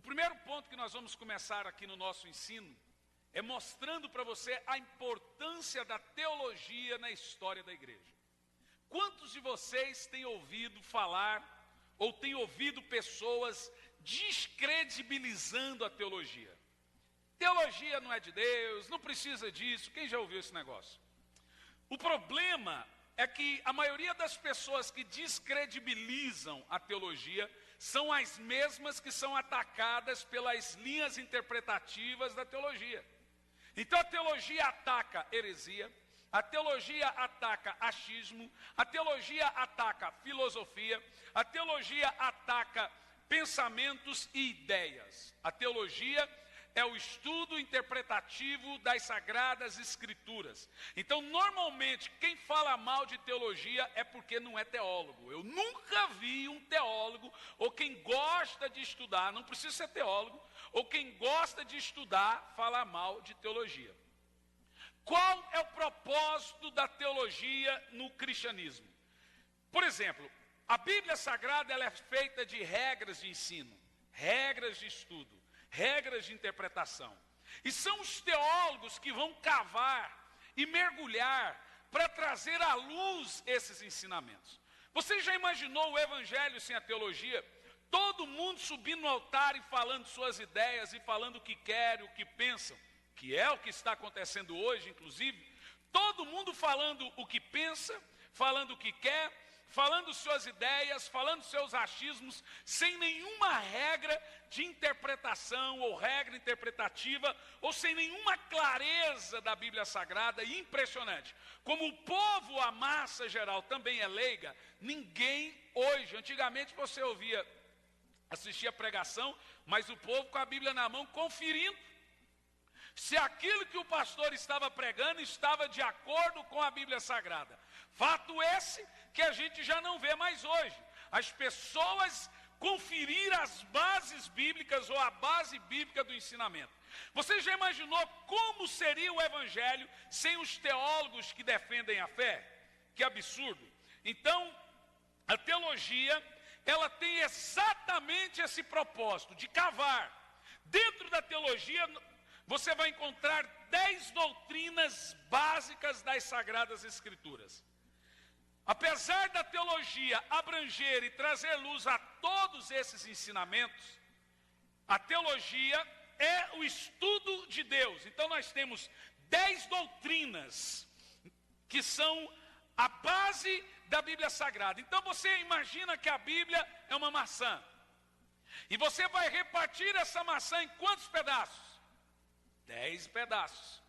primeiro ponto que nós vamos começar aqui no nosso ensino é mostrando para você a importância da teologia na história da igreja. Quantos de vocês têm ouvido falar ou têm ouvido pessoas descredibilizando a teologia? Teologia não é de Deus, não precisa disso. Quem já ouviu esse negócio? O problema é que a maioria das pessoas que descredibilizam a teologia são as mesmas que são atacadas pelas linhas interpretativas da teologia. Então a teologia ataca heresia, a teologia ataca achismo, a teologia ataca filosofia, a teologia ataca pensamentos e ideias. A teologia é o estudo interpretativo das Sagradas Escrituras. Então, normalmente, quem fala mal de teologia é porque não é teólogo. Eu nunca vi um teólogo, ou quem gosta de estudar, não precisa ser teólogo, ou quem gosta de estudar, falar mal de teologia. Qual é o propósito da teologia no cristianismo? Por exemplo, a Bíblia Sagrada ela é feita de regras de ensino, regras de estudo, regras de interpretação. E são os teólogos que vão cavar e mergulhar para trazer à luz esses ensinamentos. Você já imaginou o evangelho sem a teologia? Todo mundo subindo no altar e falando suas ideias e falando o que querem, o que pensam, que é o que está acontecendo hoje, inclusive. Todo mundo falando o que pensa, falando o que quer, falando suas ideias, falando seus achismos, sem nenhuma regra de interpretação ou regra interpretativa, ou sem nenhuma clareza da Bíblia Sagrada. E impressionante, como o povo, a massa geral, também é leiga, ninguém hoje, antigamente você assistia a pregação, mas o povo com a Bíblia na mão, conferindo se aquilo que o pastor estava pregando estava de acordo com a Bíblia Sagrada. Fato esse que a gente já não vê mais hoje. As pessoas conferir as bases bíblicas ou a base bíblica do ensinamento. Você já imaginou como seria o evangelho sem os teólogos que defendem a fé? Que absurdo. Então, a teologia, ela tem exatamente esse propósito de cavar. Dentro da teologia, você vai encontrar 10 doutrinas básicas das Sagradas Escrituras. Apesar da teologia abranger e trazer luz a todos esses ensinamentos, a teologia é o estudo de Deus. Então nós temos 10 doutrinas que são a base da Bíblia Sagrada. Então você imagina que a Bíblia é uma maçã. E você vai repartir essa maçã em quantos pedaços? 10 pedaços,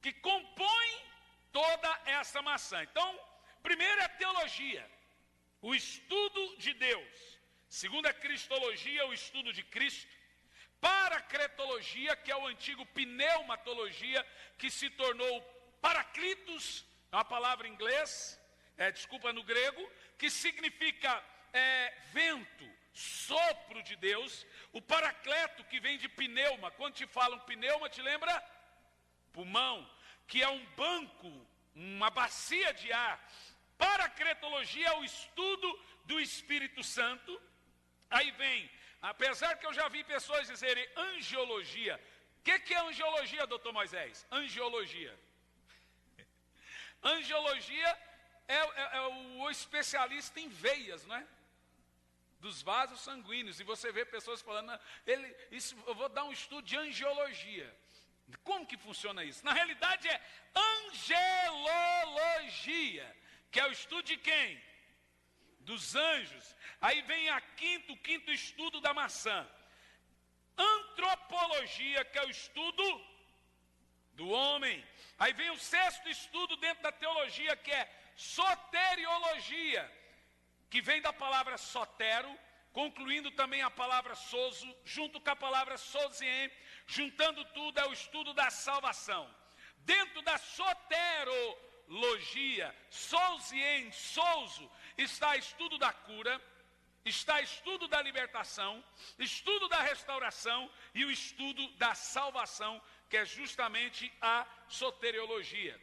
que compõem toda essa maçã. Então, primeiro é teologia, o estudo de Deus. Segundo é cristologia, o estudo de Cristo. Paracretologia, que é o antigo pneumatologia, que se tornou paraclitos, é uma palavra em inglês, no grego, que significa vento, sopro de Deus. O paracleto, que vem de pneuma, quando te falam pneuma, te lembra? Pulmão, que é um banco, uma bacia de ar. Paracretologia é o estudo do Espírito Santo. Aí vem, apesar que eu já vi pessoas dizerem angiologia. O que é angiologia, doutor Moisés? Angiologia. Angiologia é o especialista em veias, não é? Dos vasos sanguíneos. E você vê pessoas falando, eu vou dar um estudo de angiologia. Como que funciona isso? Na realidade é angelologia, que é o estudo de quem? Dos anjos. Aí vem o quinto estudo da maçã. Antropologia, que é o estudo do homem. Aí vem o sexto estudo dentro da teologia, que é soteriologia, que vem da palavra sotero, concluindo também a palavra sozo, junto com a palavra sozien, juntando tudo é o estudo da salvação. Dentro da soterologia, sozien, souzo, está estudo da cura, está estudo da libertação, estudo da restauração e o estudo da salvação, que é justamente a soteriologia.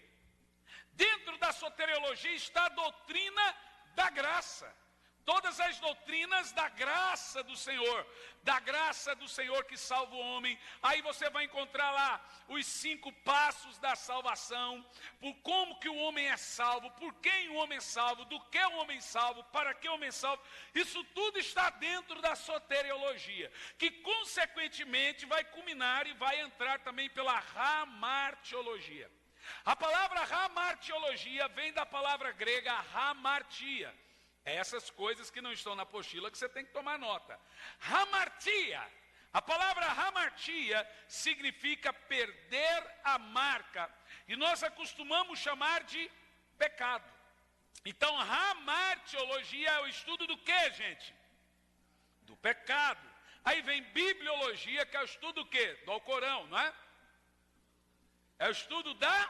Dentro da soteriologia está a doutrina da graça. Todas as doutrinas da graça do Senhor que salva o homem. Aí você vai encontrar lá os 5 passos da salvação, por como que o homem é salvo, por quem o homem é salvo, do que o homem é salvo, para que o homem é salvo. Isso tudo está dentro da soteriologia, que consequentemente vai culminar e vai entrar também pela hamartiologia. A palavra hamartiologia vem da palavra grega hamartia. É essas coisas que não estão na apostila que você tem que tomar nota. Hamartia. A palavra hamartia significa perder a marca. E nós acostumamos chamar de pecado. Então, hamartiologia é o estudo do quê, gente? Do pecado. Aí vem bibliologia, que é o estudo do quê? Do Alcorão, não é? É o estudo da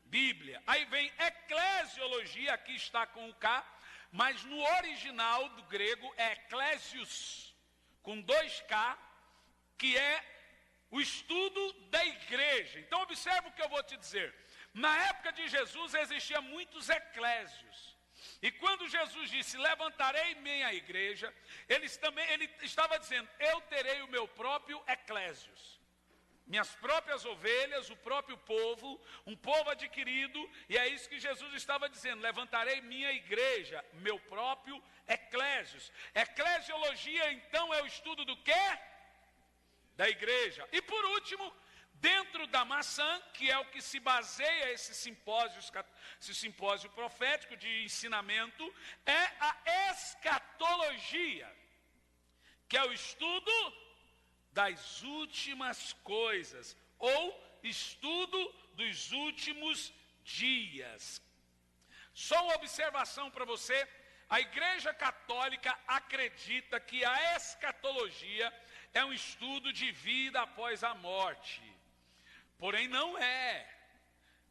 Bíblia. Aí vem eclesiologia, aqui está com o K. Mas no original do grego é ecclesios, com 2K, que é o estudo da igreja. Então observe o que eu vou te dizer. Na época de Jesus existiam muitos eclésios. E quando Jesus disse, levantarei minha igreja, ele estava dizendo, eu terei o meu próprio eclésios. Minhas próprias ovelhas, o próprio povo, um povo adquirido, e é isso que Jesus estava dizendo, levantarei minha igreja, meu próprio eclésios. Eclesiologia, então, é o estudo do quê? Da igreja. E por último, dentro da maçã, que é o que se baseia esse simpósio profético de ensinamento, é a escatologia, que é o estudo das últimas coisas, ou estudo dos últimos dias. Só uma observação para você, a Igreja Católica acredita que a escatologia é um estudo de vida após a morte, porém não é.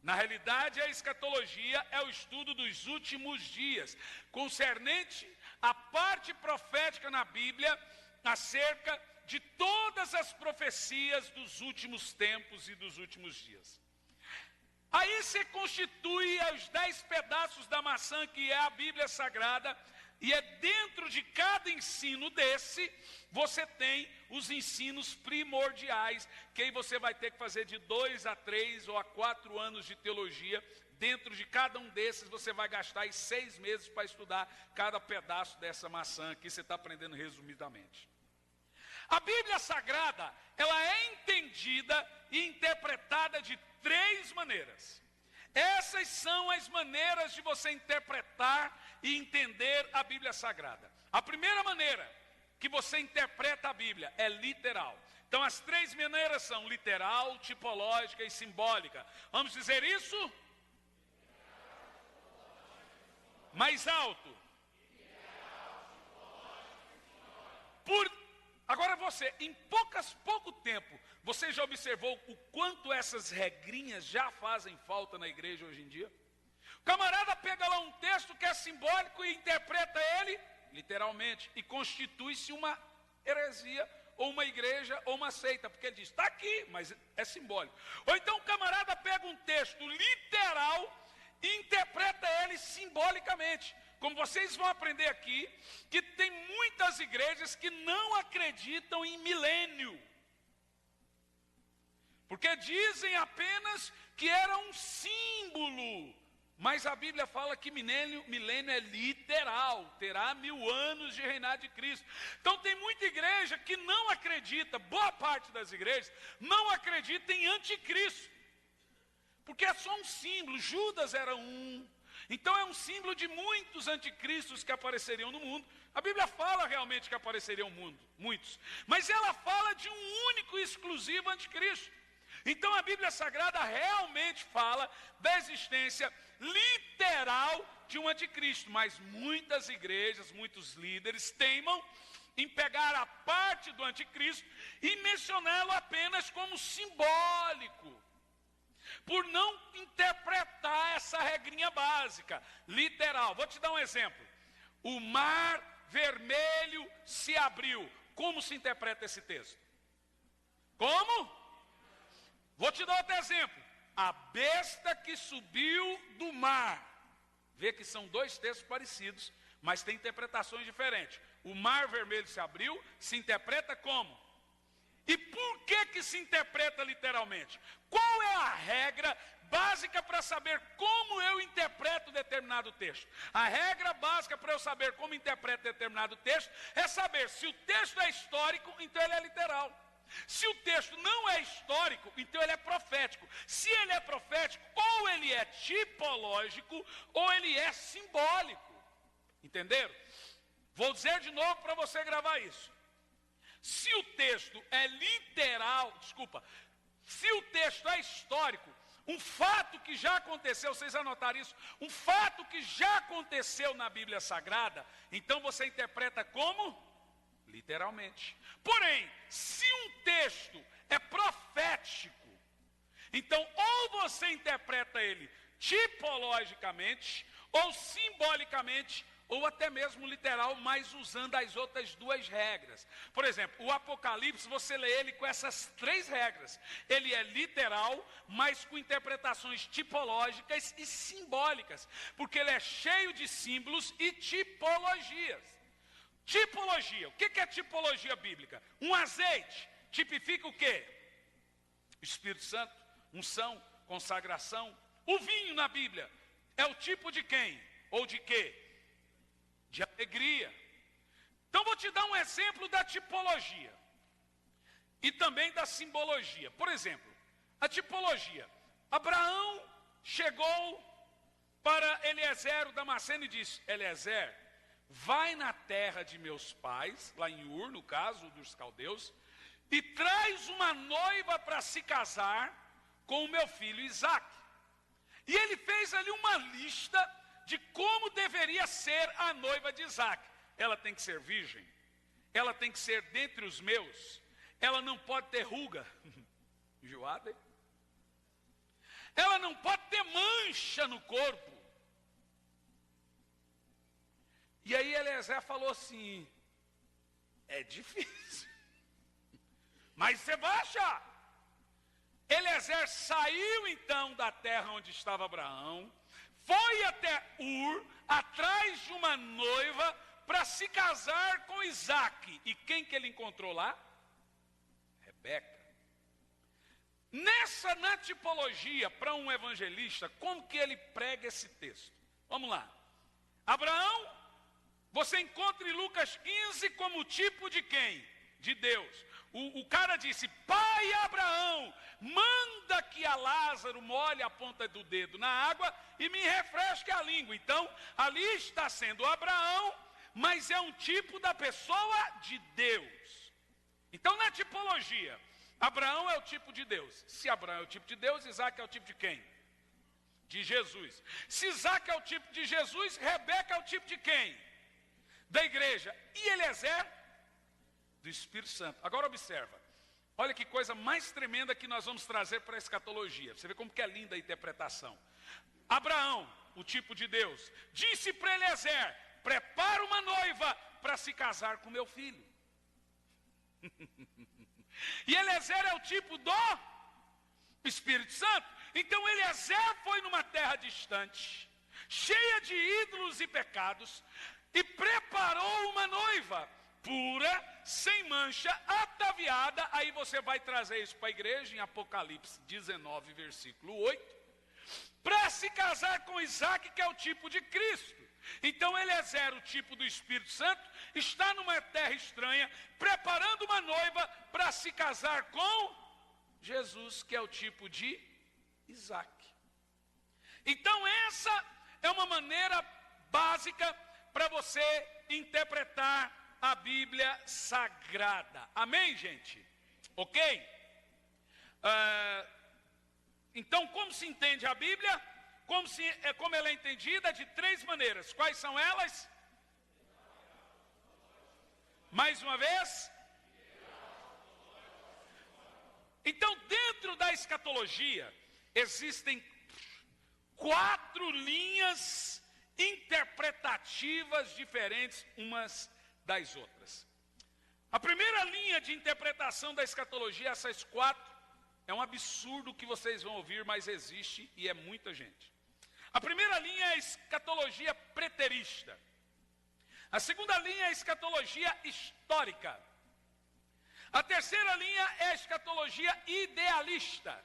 Na realidade, a escatologia é o estudo dos últimos dias, concernente à parte profética na Bíblia, acerca de todas as profecias dos últimos tempos e dos últimos dias. Aí se constitui os 10 pedaços da maçã, que é a Bíblia Sagrada, e é dentro de cada ensino desse, você tem os ensinos primordiais, que aí você vai ter que fazer de 2 a 3 ou a 4 anos de teologia. Dentro de cada um desses, você vai gastar aí 6 meses para estudar cada pedaço dessa maçã, que você está aprendendo resumidamente. A Bíblia Sagrada, ela é entendida e interpretada de 3 maneiras. Essas são as maneiras de você interpretar e entender a Bíblia Sagrada. A primeira maneira que você interpreta a Bíblia é literal. Então as 3 maneiras são literal, tipológica e simbólica. Vamos dizer isso? Mais alto. Agora você, em pouco tempo, você já observou o quanto essas regrinhas já fazem falta na igreja hoje em dia? O camarada pega lá um texto que é simbólico e interpreta ele literalmente, e constitui-se uma heresia, ou uma igreja, ou uma seita, porque ele diz, está aqui, mas é simbólico. Ou então o camarada pega um texto literal e interpreta ele simbolicamente. Como vocês vão aprender aqui, que tem muitas igrejas que não acreditam em milênio. Porque dizem apenas que era um símbolo. Mas a Bíblia fala que milênio é literal, terá 1000 anos de reinado de Cristo. Então tem muita igreja que não acredita, boa parte das igrejas, não acredita em anticristo. Porque é só um símbolo, Judas era um. Então é um símbolo de muitos anticristos que apareceriam no mundo. A Bíblia fala realmente que apareceriam muitos. Mas ela fala de um único e exclusivo anticristo. Então a Bíblia Sagrada realmente fala da existência literal de um anticristo. Mas muitas igrejas, muitos líderes teimam em pegar a parte do anticristo e mencioná-lo apenas como simbólico, por não interpretar essa regrinha básica, literal. Vou te dar um exemplo. O mar vermelho se abriu. Como se interpreta esse texto? Como? Vou te dar outro exemplo. A besta que subiu do mar. Vê que são 2 textos parecidos, mas tem interpretações diferentes. O mar vermelho se abriu, se interpreta como? E por que se interpreta literalmente? Qual é a regra básica para saber como eu interpreto determinado texto? A regra básica para eu saber como interpreto determinado texto é saber se o texto é histórico, então ele é literal. Se o texto não é histórico, então ele é profético. Se ele é profético, ou ele é tipológico, ou ele é simbólico. Entenderam? Vou dizer de novo para você gravar isso. Se o texto é literal, se o texto é histórico, um fato que já aconteceu, vocês anotaram isso? Um fato que já aconteceu na Bíblia Sagrada, então você interpreta como? Literalmente. Porém, se um texto é profético, então ou você interpreta ele tipologicamente, ou simbolicamente, ou até mesmo literal, mas usando as outras duas regras. Por exemplo, o Apocalipse, você lê ele com essas três regras. Ele é literal, mas com interpretações tipológicas e simbólicas, porque ele é cheio de símbolos e tipologias. Tipologia, o que é tipologia bíblica? Um azeite tipifica o quê? Espírito Santo, unção, consagração. O vinho na Bíblia é o tipo de quem? Ou de quê? De alegria. Então vou te dar um exemplo da tipologia e também da simbologia. Por exemplo, a tipologia. Abraão chegou para Eliezer o Damasceno e disse: Eliezer, vai na terra de meus pais, lá em Ur, no caso dos caldeus, e traz uma noiva para se casar com o meu filho Isaque. E ele fez ali uma lista de como deveria ser a noiva de Isaque. Ela tem que ser virgem, ela tem que ser dentre os meus, ela não pode ter ruga, enjoada, hein? Ela não pode ter mancha no corpo. E aí Eliezer falou assim: é difícil, mas você vai achar. Eliezer saiu então da terra onde estava Abraão, foi até Ur, atrás de uma noiva, para se casar com Isaque. E quem que ele encontrou lá? Rebeca. Na tipologia, para um evangelista, como que ele prega esse texto? Vamos lá. Abraão, você encontra em Lucas 15 como tipo de quem? De Deus. O cara disse: pai Abraão, manda que a Lázaro molhe a ponta do dedo na água e me refresque a língua. Então, ali está sendo Abraão, mas é um tipo da pessoa de Deus. Então, na tipologia, Abraão é o tipo de Deus. Se Abraão é o tipo de Deus, Isaque é o tipo de quem? De Jesus. Se Isaque é o tipo de Jesus, Rebeca é o tipo de quem? Da igreja. E Eliezer? Do Espírito Santo. Agora observa, olha que coisa mais tremenda que nós vamos trazer para a escatologia. Você vê como que é linda a interpretação. Abraão, o tipo de Deus, disse para Eliezer: prepara uma noiva para se casar com meu filho. E Eliezer é o tipo do Espírito Santo. Então Eliezer foi numa terra distante, cheia de ídolos e pecados, e preparou uma noiva pura, sem mancha, ataviada. Aí você vai trazer isso para a igreja em Apocalipse 19, versículo 8, para se casar com Isaque, que é o tipo de Cristo. Então Eliezer, o tipo do Espírito Santo, está numa terra estranha, preparando uma noiva para se casar com Jesus, que é o tipo de Isaque. Então essa é uma maneira básica para você interpretar a Bíblia Sagrada. Amém, gente? Ok? Então, como se entende a Bíblia? Como ela é entendida? De três maneiras. Quais são elas? Mais uma vez. Então, dentro da escatologia, existem 4 linhas interpretativas diferentes umas das outras. A primeira linha de interpretação da escatologia, essas 4, é um absurdo que vocês vão ouvir, mas existe e é muita gente. A primeira linha é a escatologia preterista. A segunda linha é a escatologia histórica. A terceira linha é a escatologia idealista.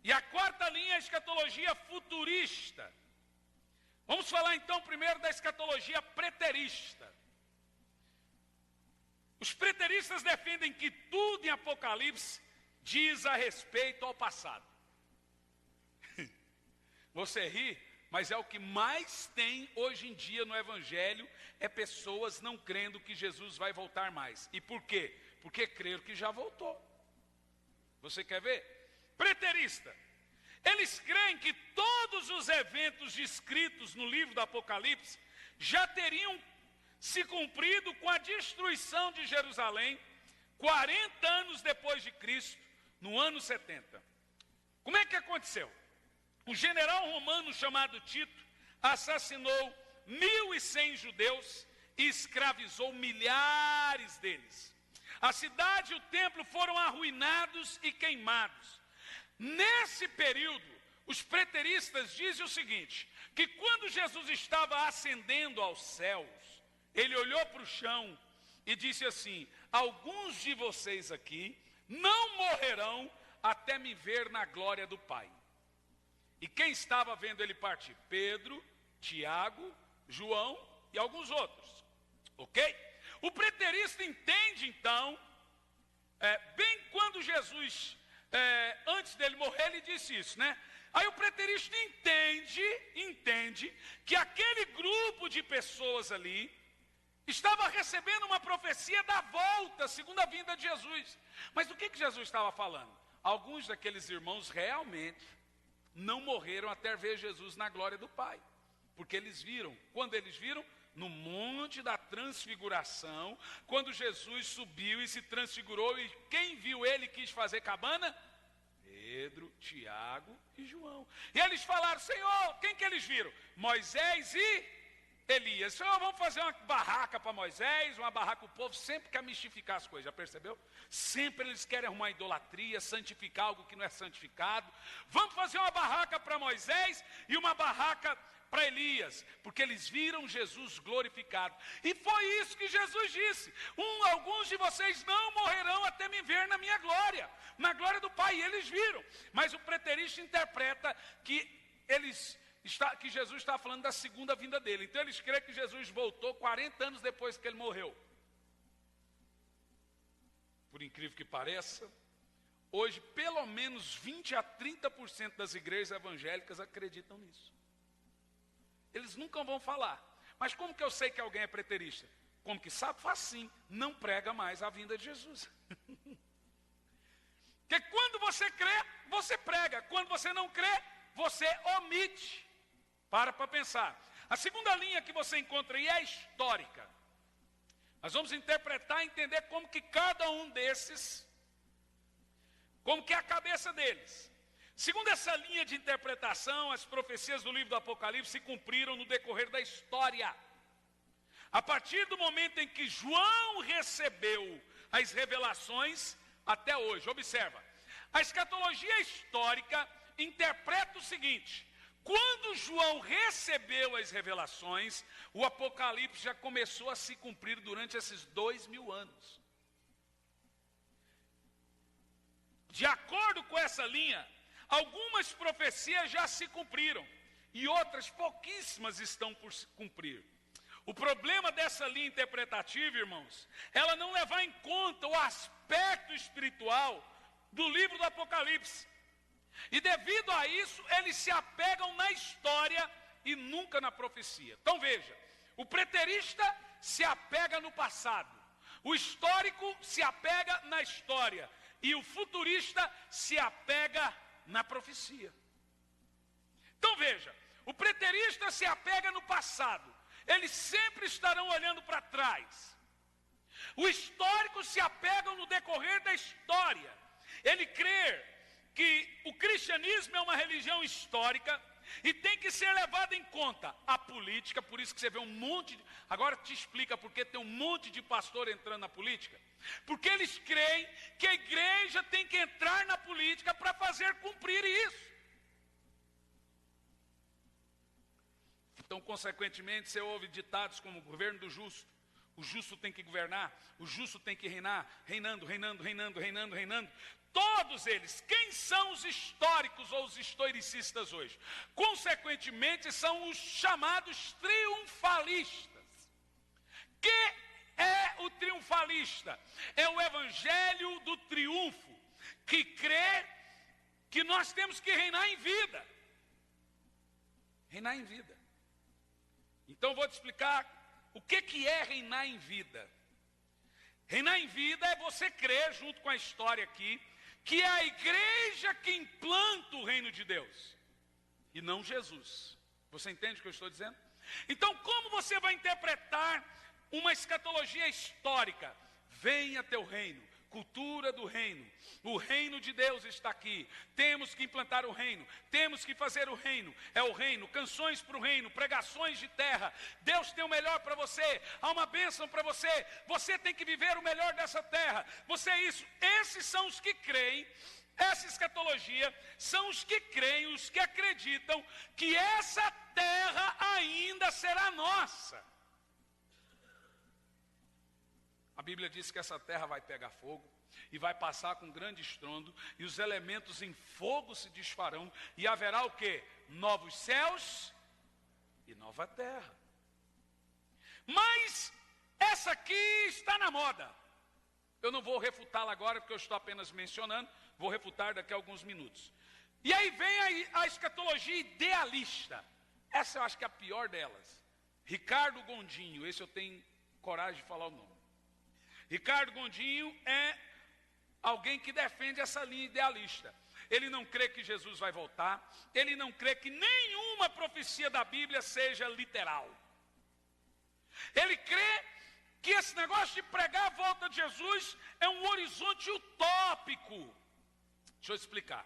E a quarta linha é a escatologia futurista. Vamos falar então primeiro da escatologia preterista. Os preteristas defendem que tudo em Apocalipse diz a respeito ao passado. Você ri, mas é o que mais tem hoje em dia no Evangelho, é pessoas não crendo que Jesus vai voltar mais. E por quê? Porque creram que já voltou. Você quer ver? Preterista. Eles creem que todos os eventos descritos no livro do Apocalipse já teriam se cumprido com a destruição de Jerusalém 40 anos depois de Cristo, no ano 70. Como é que aconteceu? Um general romano chamado Tito assassinou 1.100 judeus e escravizou milhares deles. A cidade e o templo foram arruinados e queimados. Nesse período, os preteristas dizem o seguinte, que quando Jesus estava ascendendo aos céus, ele olhou para o chão e disse assim: alguns de vocês aqui não morrerão até me ver na glória do Pai. E quem estava vendo ele partir? Pedro, Tiago, João e alguns outros. Ok? O preterista entende então, bem quando Jesus, antes dele morrer, ele disse isso, né? Aí o preterista entende que aquele grupo de pessoas ali estava recebendo uma profecia da volta, segunda vinda de Jesus. Mas do que Jesus estava falando? Alguns daqueles irmãos realmente não morreram até ver Jesus na glória do Pai. Porque eles viram. Quando eles viram? No monte da transfiguração, quando Jesus subiu e se transfigurou, e quem viu ele quis fazer cabana? Pedro, Tiago e João. E eles falaram: Senhor, quem que eles viram? Moisés e Elias. Senhor, vamos fazer uma barraca para Moisés, uma barraca. O povo sempre quer mistificar as coisas, já percebeu? Sempre eles querem arrumar idolatria, santificar algo que não é santificado. Vamos fazer uma barraca para Moisés e uma barraca para Elias, porque eles viram Jesus glorificado. E foi isso que Jesus disse: alguns de vocês não morrerão até me ver na minha glória, na glória do Pai. E eles viram. Mas o preterista interpreta que que Jesus está falando da segunda vinda dele. Então eles creem que Jesus voltou 40 anos depois que ele morreu. Por incrível que pareça, hoje pelo menos 20 a 30% das igrejas evangélicas acreditam nisso. Eles nunca vão falar. Mas como que eu sei que alguém é preterista? Como que sabe? Faz assim, não prega mais a vinda de Jesus. Porque quando você crê, você prega. Quando você não crê, você omite. Para pensar. A segunda linha que você encontra aí é histórica. Nós vamos interpretar e entender como que cada um desses, como que é a cabeça deles. Segundo essa linha de interpretação, as profecias do livro do Apocalipse se cumpriram no decorrer da história. A partir do momento em que João recebeu as revelações até hoje. Observa, a escatologia histórica interpreta o seguinte: quando João recebeu as revelações, o Apocalipse já começou a se cumprir durante esses 2000 anos. De acordo com essa linha, algumas profecias já se cumpriram e outras pouquíssimas estão por se cumprir. O problema dessa linha interpretativa, irmãos, ela não levar em conta o aspecto espiritual do livro do Apocalipse. E devido a isso, eles se apegam na história e nunca na profecia. Então veja, o preterista se apega no passado, o histórico se apega na história e o futurista se apega na profecia. Então veja, o preterista se apega no passado, eles sempre estarão olhando para trás. O histórico se apega no decorrer da história, ele crê que o cristianismo é uma religião histórica e tem que ser levado em conta a política. Por isso que você vê um monte de... Agora te explica por que tem um monte de pastor entrando na política. Porque eles creem que a igreja tem que entrar na política para fazer cumprir isso. Então, consequentemente, você ouve ditados como o governo do justo. O justo tem que governar, o justo tem que reinar, reinando. Todos eles, quem são os históricos ou os historicistas hoje? Consequentemente, são os chamados triunfalistas. Que é o triunfalista? É o evangelho do triunfo, que crê que nós temos que reinar em vida. Reinar em vida. Então vou te explicar o que é reinar em vida. Reinar em vida é você crer, junto com a história aqui, que é a igreja que implanta o reino de Deus, e não Jesus. Você entende o que eu estou dizendo? Então, como você vai interpretar uma escatologia histórica? Venha teu reino, cultura do reino. O reino de Deus está aqui. Temos que implantar o reino. Temos que fazer o reino. É o reino, canções para o reino, pregações de terra. Deus tem o melhor para você. Há uma bênção para você. Você tem que viver o melhor dessa terra. Você é isso. Esses são os que creem. Essa escatologia são os que creem, os que acreditam que essa terra ainda será nossa. A Bíblia diz que essa terra vai pegar fogo e vai passar com grande estrondo, e os elementos em fogo se desfarão, e haverá o quê? Novos céus e nova terra. Mas essa aqui está na moda. Eu não vou refutá-la agora, porque eu estou apenas mencionando, vou refutar daqui a alguns minutos. E aí vem a escatologia idealista. Essa eu acho que é a pior delas. Ricardo Gondinho, esse eu tenho coragem de falar o nome. Ricardo Gondinho é alguém que defende essa linha idealista. Ele não crê que Jesus vai voltar. Ele não crê que nenhuma profecia da Bíblia seja literal. Ele crê que esse negócio de pregar a volta de Jesus é um horizonte utópico. Deixa eu explicar.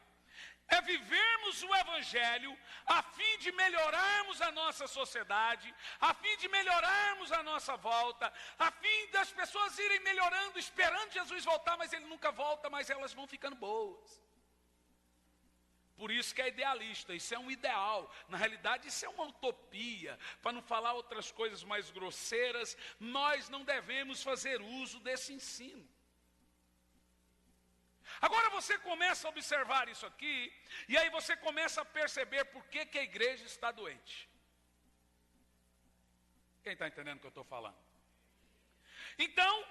É vivermos o evangelho a fim de melhorarmos a nossa sociedade, a fim de melhorarmos a nossa volta, a fim das pessoas irem melhorando, esperando Jesus voltar, mas ele nunca volta, mas elas vão ficando boas. Por isso que é idealista, isso é um ideal. Na realidade, isso é uma utopia. Para não falar outras coisas mais grosseiras, nós não devemos fazer uso desse ensino. Agora você começa a observar isso aqui, e aí você começa a perceber por que a igreja está doente. Quem está entendendo o que eu estou falando? Então,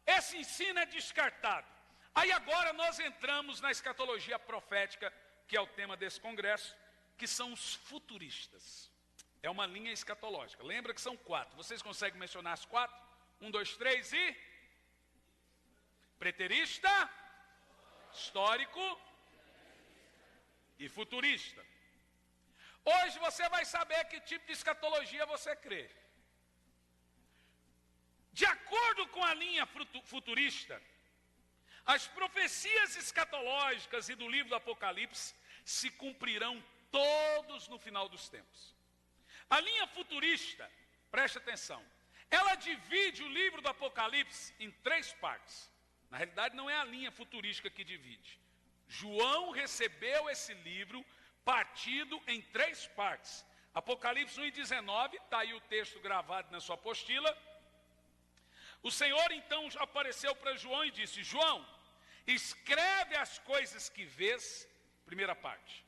esse ensino é descartado. Aí agora nós entramos na escatologia profética, que é o tema desse congresso, que são os futuristas. É uma linha escatológica. Lembra que são 4. Vocês conseguem mencionar as 4? 1, 2, 3 e... preterista, histórico e futurista. Hoje você vai saber que tipo de escatologia você crê. De acordo com a linha futurista, as profecias escatológicas e do livro do Apocalipse se cumprirão todos no final dos tempos. A linha futurista, preste atenção, ela divide o livro do Apocalipse em 3 partes. Na realidade, não é a linha futurística que divide. João recebeu esse livro partido em 3 partes. Apocalipse 1:19, está aí o texto gravado na sua apostila. O Senhor então apareceu para João e disse: João, escreve as coisas que vês, primeira parte.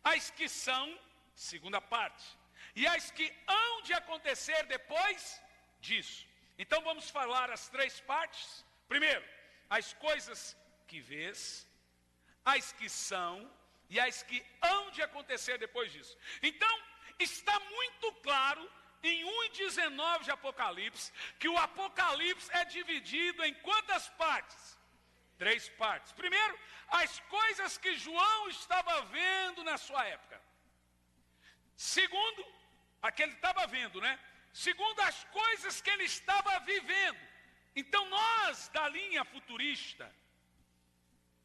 As que são, segunda parte. E as que hão de acontecer depois disso. Então vamos falar as 3 partes. Primeiro, as coisas que vês, as que são e as que hão de acontecer depois disso. Então, está muito claro em 1:19 de Apocalipse, que o Apocalipse é dividido em quantas partes? 3 partes. Primeiro, as coisas que João estava vendo na sua época. Segundo, a que ele estava vendo, né? Segundo, as coisas que ele estava vivendo. Então nós, da linha futurista,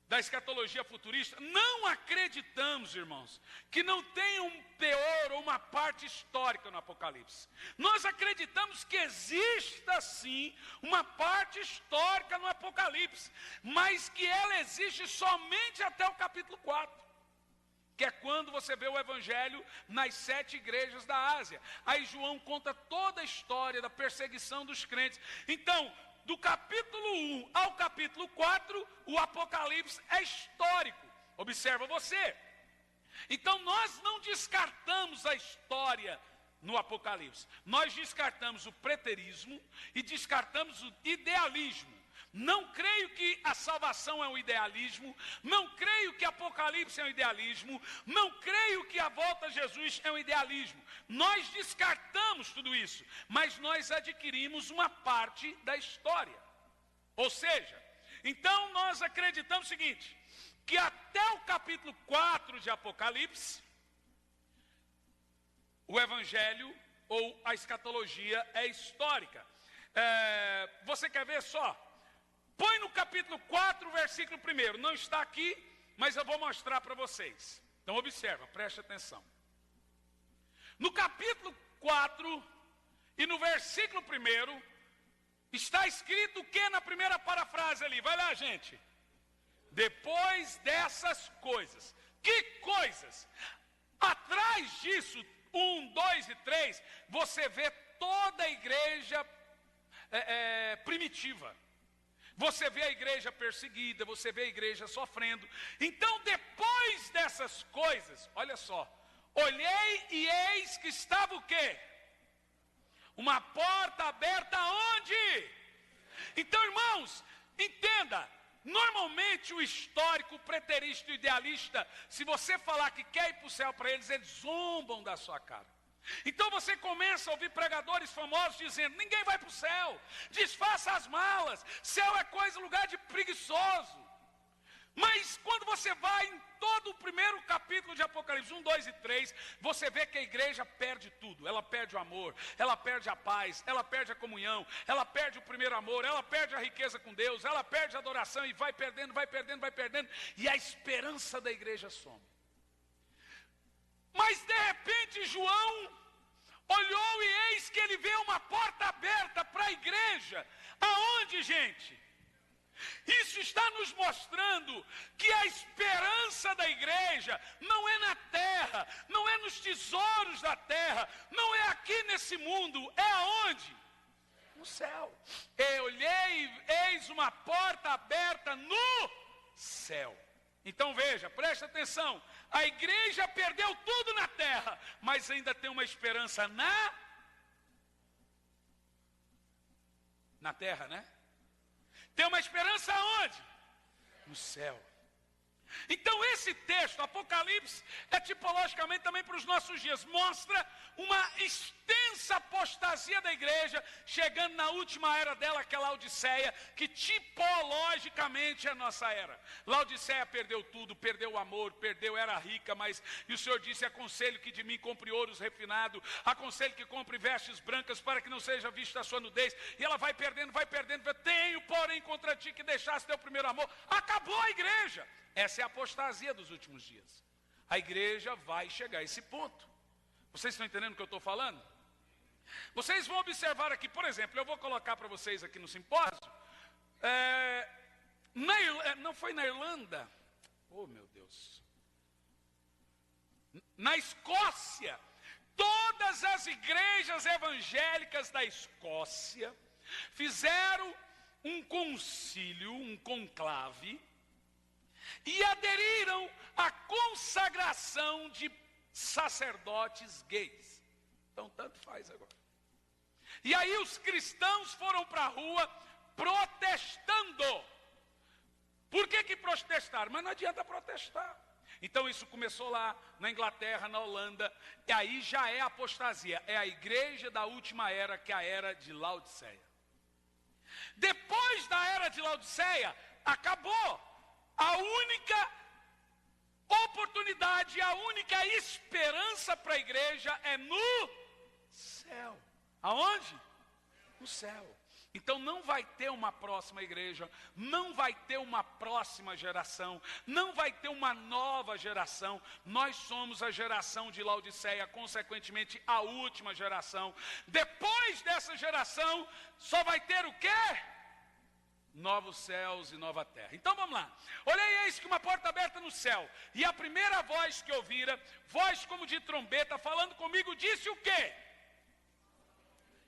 da escatologia futurista, não acreditamos, irmãos, que não tem um teor ou uma parte histórica no Apocalipse. Nós acreditamos que exista sim uma parte histórica no Apocalipse, mas que ela existe somente até o capítulo 4. que é quando você vê o evangelho nas 7 igrejas da Ásia. Aí João conta toda a história da perseguição dos crentes. Então, do capítulo 1 ao capítulo 4, o Apocalipse é histórico. Observa você. Então, nós não descartamos a história no Apocalipse. Nós descartamos o preterismo e descartamos o idealismo. Não creio que a salvação é um idealismo, não creio que Apocalipse é um idealismo, não creio que a volta a Jesus é um idealismo. Nós descartamos tudo isso, mas nós adquirimos uma parte da história. Ou seja, então nós acreditamos o seguinte, que até o capítulo 4 de Apocalipse, o evangelho ou a escatologia é histórica. Você quer ver só? Põe no capítulo 4, versículo 1. Não está aqui, mas eu vou mostrar para vocês. Então observa, preste atenção. No capítulo 4 e no versículo 1, está escrito o que na primeira parafrase ali? Vai lá, gente. Depois dessas coisas. Que coisas? Atrás disso, 1, 2 e 3, você vê toda a igreja primitiva. Você vê a igreja perseguida, você vê a igreja sofrendo. Então, depois dessas coisas, olha só. Olhei e eis que estava o quê? Uma porta aberta aonde? Então, irmãos, entenda. Normalmente o histórico, o preterista, o idealista, se você falar que quer ir para o céu para eles zombam da sua cara. Então você começa a ouvir pregadores famosos dizendo, ninguém vai para o céu, desfaça as malas, céu é coisa, lugar de preguiçoso. Mas quando você vai em todo o primeiro capítulo de Apocalipse, 1, 2 e 3, você vê que a igreja perde tudo. Ela perde o amor, ela perde a paz, ela perde a comunhão, ela perde o primeiro amor, ela perde a riqueza com Deus, ela perde a adoração e vai perdendo, e a esperança da igreja some. Mas de repente João olhou e eis que ele vê uma porta aberta para a igreja. Aonde, gente? Isso está nos mostrando que a esperança da igreja não é na terra, não é nos tesouros da terra, não é aqui nesse mundo, é aonde? No céu. Eu olhei e eis uma porta aberta no céu. Então veja, preste atenção, a igreja perdeu tudo na terra, mas ainda tem uma esperança na terra, né? Tem uma esperança aonde? No céu. Então esse texto, Apocalipse, é tipologicamente também para os nossos dias. Mostra uma extensa apostasia da igreja, chegando na última era dela, que é Laodiceia, que tipologicamente é a nossa era. Laodiceia perdeu tudo, perdeu o amor, era rica, mas, e o Senhor disse, aconselho que de mim compre ouros refinado, aconselho que compre vestes brancas, para que não seja vista a sua nudez, e ela vai perdendo, tenho, porém, contra ti que deixaste teu primeiro amor. Acabou a igreja. Essa é a apostasia dos últimos dias. A igreja vai chegar a esse ponto. Vocês estão entendendo o que eu estou falando? Vocês vão observar aqui, por exemplo, eu vou colocar para vocês aqui no simpósio, não foi na Irlanda, oh meu Deus, na Escócia, todas as igrejas evangélicas da Escócia fizeram um concílio, um conclave, e aderiram à consagração de sacerdotes gays. Então, tanto faz agora. E aí os cristãos foram para a rua protestando. Por que protestaram? Mas não adianta protestar. Então isso começou lá na Inglaterra, na Holanda, e aí já é apostasia. É a igreja da última era, que é a era de Laodiceia. Depois da era de Laodiceia, acabou. A única oportunidade, a única esperança para a igreja é no céu. Aonde? No céu. Então não vai ter uma próxima igreja, não vai ter uma próxima geração, não vai ter uma nova geração. Nós somos a geração de Laodiceia, consequentemente a última geração. Depois dessa geração, só vai ter o quê? novos céus e nova terra. Então vamos lá. Olhei, eis que uma porta aberta no céu, e a primeira voz que ouvira, voz como de trombeta, falando comigo, disse o quê?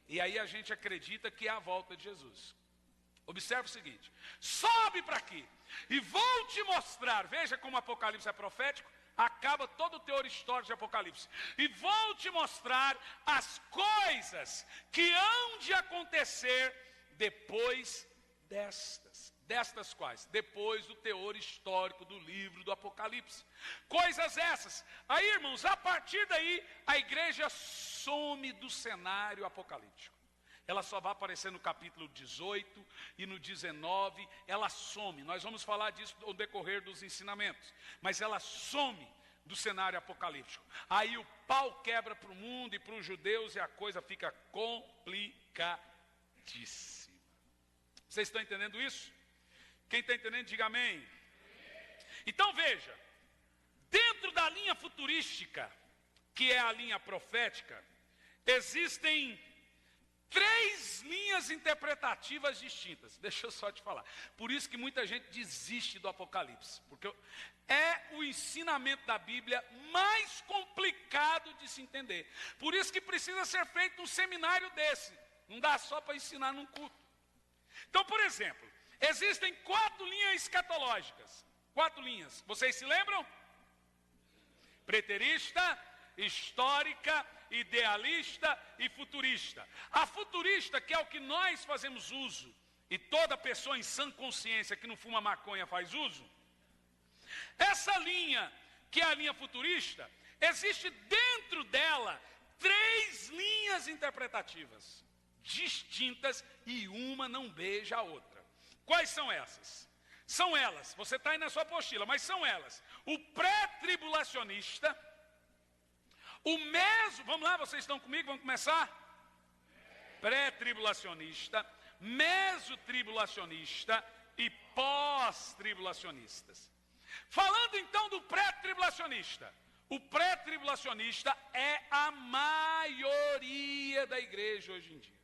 E aí a gente acredita que é a volta de Jesus. Observe o seguinte: sobe para aqui, e vou te mostrar. Veja como o Apocalipse é profético. Acaba todo o teor histórico de Apocalipse. E vou te mostrar as coisas que hão de acontecer depois destas. Destas quais? Depois do teor histórico do livro do Apocalipse. Coisas essas. Aí, irmãos, a partir daí, a igreja some do cenário apocalíptico. Ela só vai aparecer no capítulo 18 e no 19, ela some. Nós vamos falar disso no decorrer dos ensinamentos. Mas ela some do cenário apocalíptico. Aí o pau quebra para o mundo e para os judeus e a coisa fica complicadíssima. Vocês estão entendendo isso? Quem está entendendo, diga amém. Então veja, dentro da linha futurística, que é a linha profética, existem 3 linhas interpretativas distintas. Deixa eu só te falar. Por isso que muita gente desiste do Apocalipse. Porque é o ensinamento da Bíblia mais complicado de se entender. Por isso que precisa ser feito um seminário desse. Não dá só para ensinar num culto. Então, por exemplo, existem 4 linhas escatológicas. 4 linhas. Vocês se lembram? Preterista, histórica, idealista e futurista. A futurista, que é o que nós fazemos uso, e toda pessoa em sã consciência que não fuma maconha faz uso, essa linha, que é a linha futurista, existe dentro dela 3 linhas interpretativas distintas e uma não beija a outra. Quais são essas? São elas, você está aí na sua apostila, mas são elas: o pré-tribulacionista, vamos lá, vocês estão comigo? Vamos começar? Pré-tribulacionista, mesotribulacionista e pós-tribulacionistas. Falando então do pré-tribulacionista, o pré-tribulacionista é a maioria da igreja hoje em dia.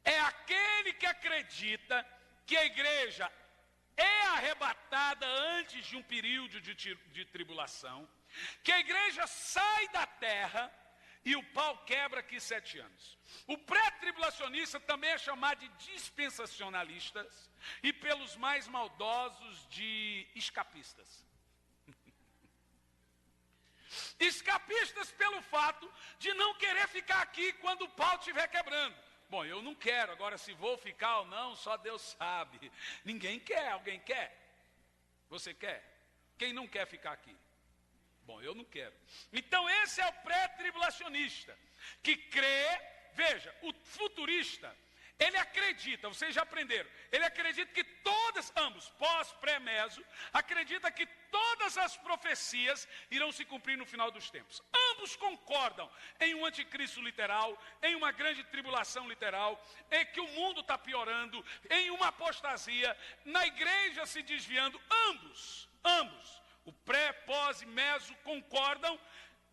É aquele que acredita que a igreja é arrebatada antes de um período de tribulação, que a igreja sai da terra e o pau quebra aqui 7 anos. O pré-tribulacionista também é chamado de dispensacionalistas e pelos mais maldosos de escapistas. Escapistas pelo fato de não querer ficar aqui quando o pau estiver quebrando. Bom, eu não quero, agora se vou ficar ou não, só Deus sabe. Ninguém quer, alguém quer? Você quer? Quem não quer ficar aqui? Bom, eu não quero. Então esse é o pré-tribulacionista, que crê, veja, o futurista, ele acredita, vocês já aprenderam, ele acredita que ambos, pós, pré, meso, acredita que todas as profecias irão se cumprir no final dos tempos. Ambos concordam em um anticristo literal, em uma grande tribulação literal, em que o mundo está piorando, em uma apostasia, na igreja se desviando. Ambos, o pré, pós e meso concordam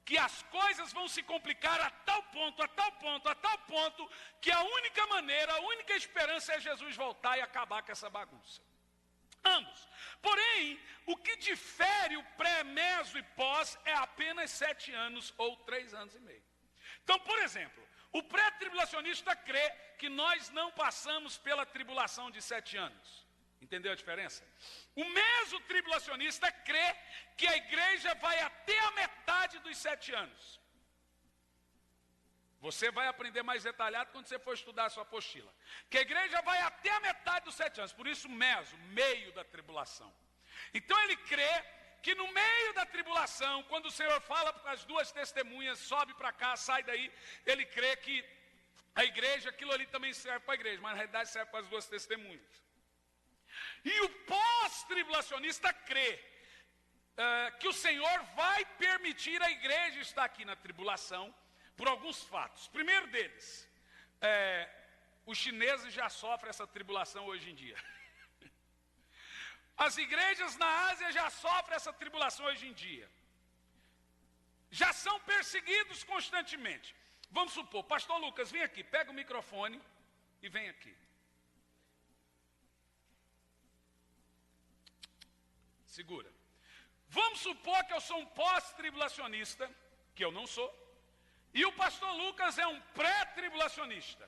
que as coisas vão se complicar a tal ponto, que a única maneira, a única esperança é Jesus voltar e acabar com essa bagunça. Ambos. Porém, o que difere o pré, meso e pós é apenas 7 anos ou 3 anos e meio. Então, por exemplo, o pré-tribulacionista crê que nós não passamos pela tribulação de 7 anos. Entendeu a diferença? O mesotribulacionista crê que a igreja vai até a metade dos 7 anos. Você vai aprender mais detalhado quando você for estudar a sua apostila. Que a igreja vai até a metade dos 7 anos. Por isso, meio da tribulação. Então ele crê que no meio da tribulação, quando o Senhor fala para as 2 testemunhas, sobe para cá, sai daí, ele crê que a igreja, aquilo ali também serve para a igreja, mas na realidade serve para as 2 testemunhas. E o pós-tribulacionista crê que o Senhor vai permitir a igreja estar aqui na tribulação por alguns fatos. Primeiro deles, os chineses já sofrem essa tribulação hoje em dia. As igrejas na Ásia já sofrem essa tribulação hoje em dia. Já são perseguidos constantemente. Vamos supor, pastor Lucas, vem aqui, pega o microfone e vem aqui. Segura. Vamos supor que eu sou um pós-tribulacionista, que eu não sou, e o pastor Lucas é um pré-tribulacionista.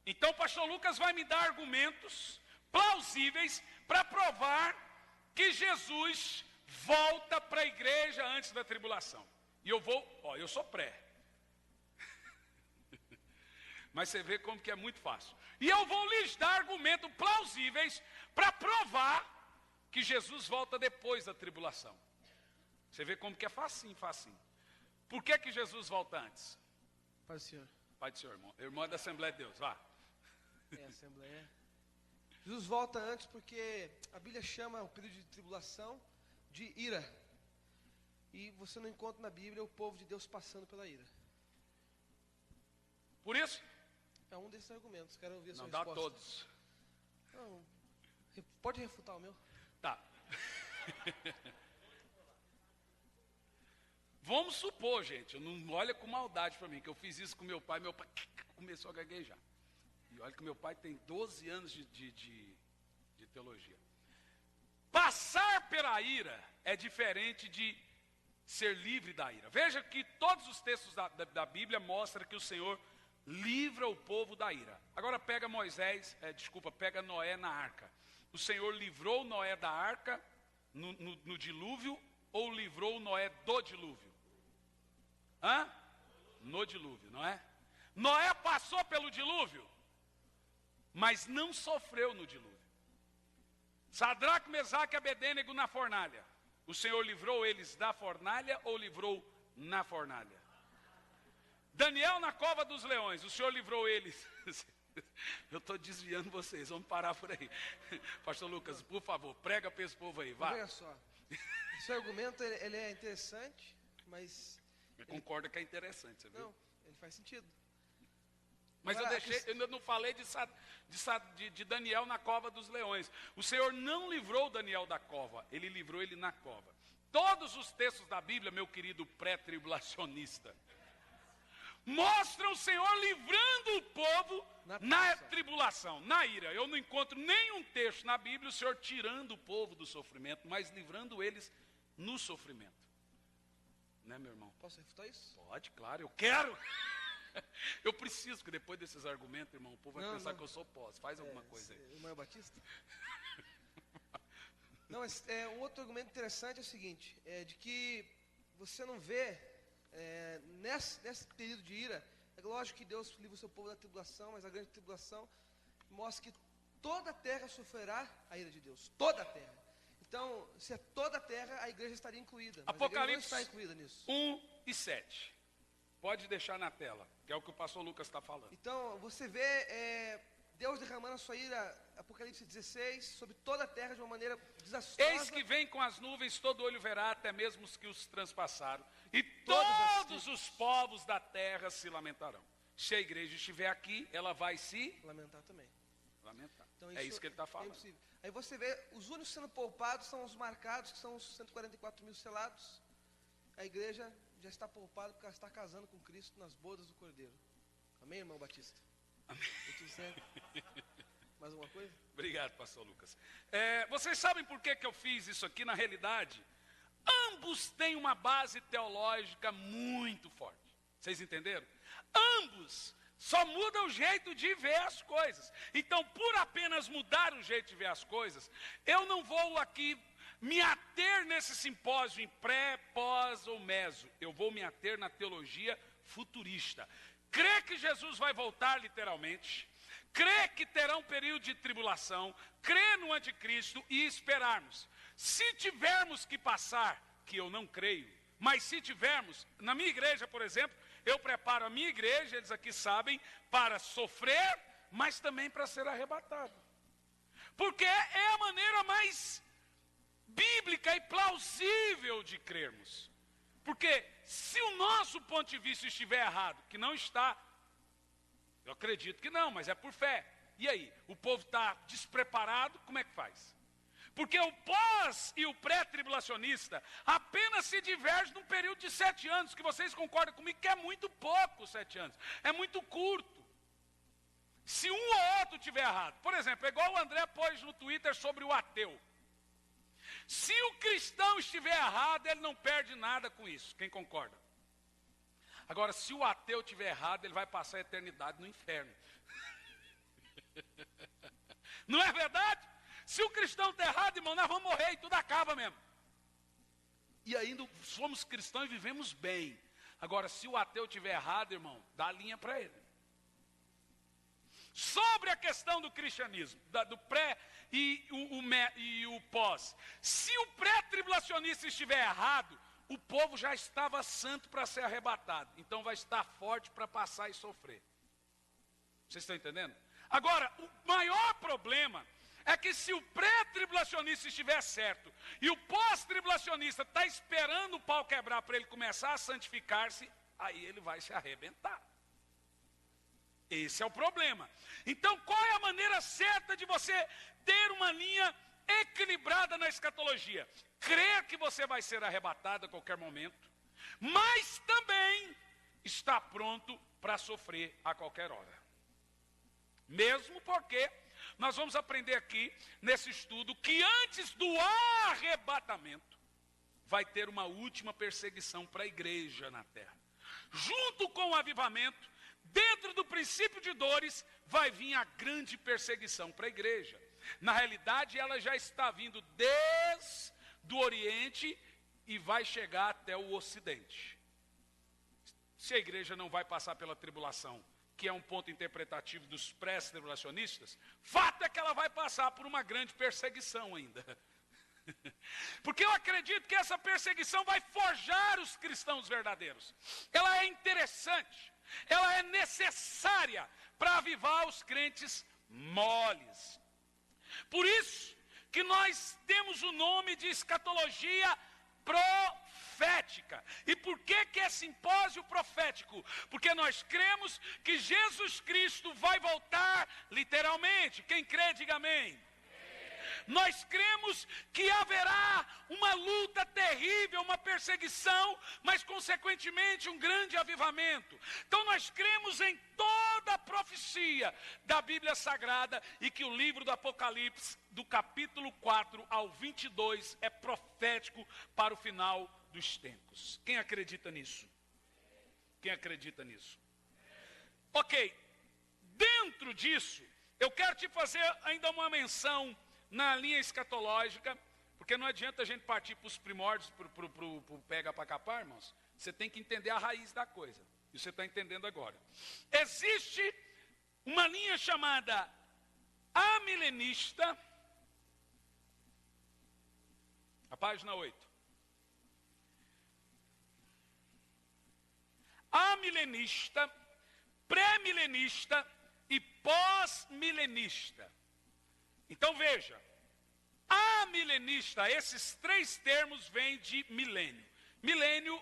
Então o pastor Lucas vai me dar argumentos plausíveis para provar que Jesus volta para a igreja antes da tribulação. E eu eu sou pré. Mas você vê como que é muito fácil. E eu vou lhes dar argumentos plausíveis para provar que Jesus volta depois da tribulação. Você vê como que é facinho, facinho. Por que Jesus volta antes? Pai do Senhor. Pai do Senhor, irmão. Irmão é da Assembleia de Deus, vá. Assembleia. Jesus volta antes porque a Bíblia chama o período de tribulação de ira. E você não encontra na Bíblia o povo de Deus passando pela ira. Por isso? É um desses argumentos. Quero ouvir a sua não resposta. Não dá todos. Não, pode refutar o meu. Tá. Vamos supor, gente, não olha com maldade para mim, que eu fiz isso com meu pai começou a gaguejar. E olha que meu pai tem 12 anos de teologia. Passar pela ira é diferente de ser livre da ira. Veja que todos os textos da Bíblia mostram que o Senhor livra o povo da ira. Agora pega pega Noé na arca. O Senhor livrou Noé da arca no dilúvio ou livrou Noé do dilúvio? No dilúvio, não é? Noé passou pelo dilúvio, mas não sofreu no dilúvio. Sadraque, Mesaque e Abedênego na fornalha. O Senhor livrou eles da fornalha ou livrou na fornalha? Daniel na cova dos leões. O Senhor livrou eles. Eu estou desviando vocês, vamos parar por aí. Pastor Lucas, por favor, prega para esse povo aí, vá. Olha só, esse argumento ele é interessante, mas... Eu concordo que é interessante, você viu? Não, ele faz sentido. Mas Agora, eu ainda não falei de Daniel na cova dos leões. O Senhor não livrou Daniel da cova, ele livrou ele na cova. Todos os textos da Bíblia, meu querido pré-tribulacionista, mostram o Senhor livrando o povo na tribulação, na ira. Eu não encontro nenhum texto na Bíblia o Senhor tirando o povo do sofrimento, mas livrando eles no sofrimento. Né, meu irmão? Posso refutar isso? Pode, claro, eu quero. Eu preciso, porque depois desses argumentos, irmão, o povo vai pensar que eu sou pós. Faz alguma coisa aí. Irmão Batista? Não, mas um outro argumento interessante é o seguinte, de que você não vê, nesse período de ira, é lógico que Deus livra o seu povo da tribulação, mas a grande tribulação mostra que toda a terra sofrerá a ira de Deus, toda a terra. Então, se é toda a terra, a igreja estaria incluída, mas Apocalipse a igreja não está incluída nisso. 1:7. Pode deixar na tela, que é o que o pastor Lucas está falando. Então, você vê Deus derramando a sua ira, Apocalipse 16, sobre toda a terra de uma maneira desastrosa. Eis que vem com as nuvens, todo olho verá, até mesmo os que os transpassaram, e todos os povos da terra se lamentarão. Se a igreja estiver aqui, ela vai se lamentar também. Lamentar. Então, é isso que ele está falando. Impossível. Aí você vê, os únicos sendo poupados são os marcados, que são os 144 mil selados. A igreja já está poupada porque ela está casando com Cristo nas bodas do Cordeiro. Amém, irmão Batista? Amém. Tudo certo? Mais alguma coisa? Obrigado, pastor Lucas. Vocês sabem por que eu fiz isso aqui? Na realidade, ambos têm uma base teológica muito forte. Vocês entenderam? Ambos só mudam o jeito de ver as coisas. Então, por apenas mudar o jeito de ver as coisas, eu não vou aqui me ater nesse simpósio em pré, pós ou meso. Eu vou me ater na teologia futurista. Crê que Jesus vai voltar literalmente, crê que terá um período de tribulação, crê no anticristo e esperarmos. Se tivermos que passar, que eu não creio, mas se tivermos, na minha igreja, por exemplo, eu preparo a minha igreja, eles aqui sabem, para sofrer, mas também para ser arrebatado. Porque é a maneira mais bíblica e plausível de crermos. Porque se o nosso ponto de vista estiver errado, que não está, eu acredito que não, mas é por fé. E aí, o povo está despreparado, como é que faz? Porque o pós e o pré-tribulacionista apenas se divergem num período de 7 anos, que vocês concordam comigo que é muito pouco 7 anos, é muito curto. Se um ou outro tiver errado, por exemplo, igual o André pôs no Twitter sobre o ateu. Se o cristão estiver errado, ele não perde nada com isso. Quem concorda? Agora, se o ateu estiver errado, ele vai passar a eternidade no inferno. Não é verdade? Se o cristão está errado, irmão, nós vamos morrer e tudo acaba mesmo. E ainda somos cristãos e vivemos bem. Agora, se o ateu estiver errado, irmão, dá a linha para ele. Sobre a questão do cristianismo, do pré e o pós. Se o pré-tribulacionista estiver errado, o povo já estava santo para ser arrebatado. Então vai estar forte para passar e sofrer. Vocês estão entendendo? Agora, o maior problema é que se o pré-tribulacionista estiver certo e o pós-tribulacionista está esperando o pau quebrar para ele começar a santificar-se, aí ele vai se arrebentar. Esse é o problema. Então, qual é a maneira certa de você ter uma linha equilibrada na escatologia? Crer que você vai ser arrebatado a qualquer momento, mas também está pronto para sofrer a qualquer hora. Mesmo porque nós vamos aprender aqui, nesse estudo, que antes do arrebatamento, vai ter uma última perseguição para a igreja na terra. Junto com o avivamento, dentro do princípio de dores, vai vir a grande perseguição para a igreja. Na realidade, ela já está vindo desde o Oriente e vai chegar até o Ocidente. Se a igreja não vai passar pela tribulação, que é um ponto interpretativo dos pré-tribulacionistas, fato é que ela vai passar por uma grande perseguição ainda. Porque eu acredito que essa perseguição vai forjar os cristãos verdadeiros. Ela é interessante, ela é necessária para avivar os crentes moles. Por isso que nós temos o nome de escatologia profética. E por que é simpósio profético? Porque nós cremos que Jesus Cristo vai voltar literalmente. Quem crê, diga amém. Nós cremos que haverá uma luta terrível, uma perseguição, mas consequentemente um grande avivamento. Então nós cremos em toda a profecia da Bíblia Sagrada e que o livro do Apocalipse, do capítulo 4 ao 22, é profético para o final dos tempos. Quem acredita nisso? Quem acredita nisso? Ok, dentro disso, eu quero te fazer ainda uma menção na linha escatológica, porque não adianta a gente partir para os primórdios, para o pega para capar, irmãos. Você tem que entender a raiz da coisa, e você está entendendo agora. Existe uma linha chamada amilenista, a página 8. Amilenista, pré-milenista e pós-milenista. Então veja, amilenista, esses três termos vêm de milênio. Milênio,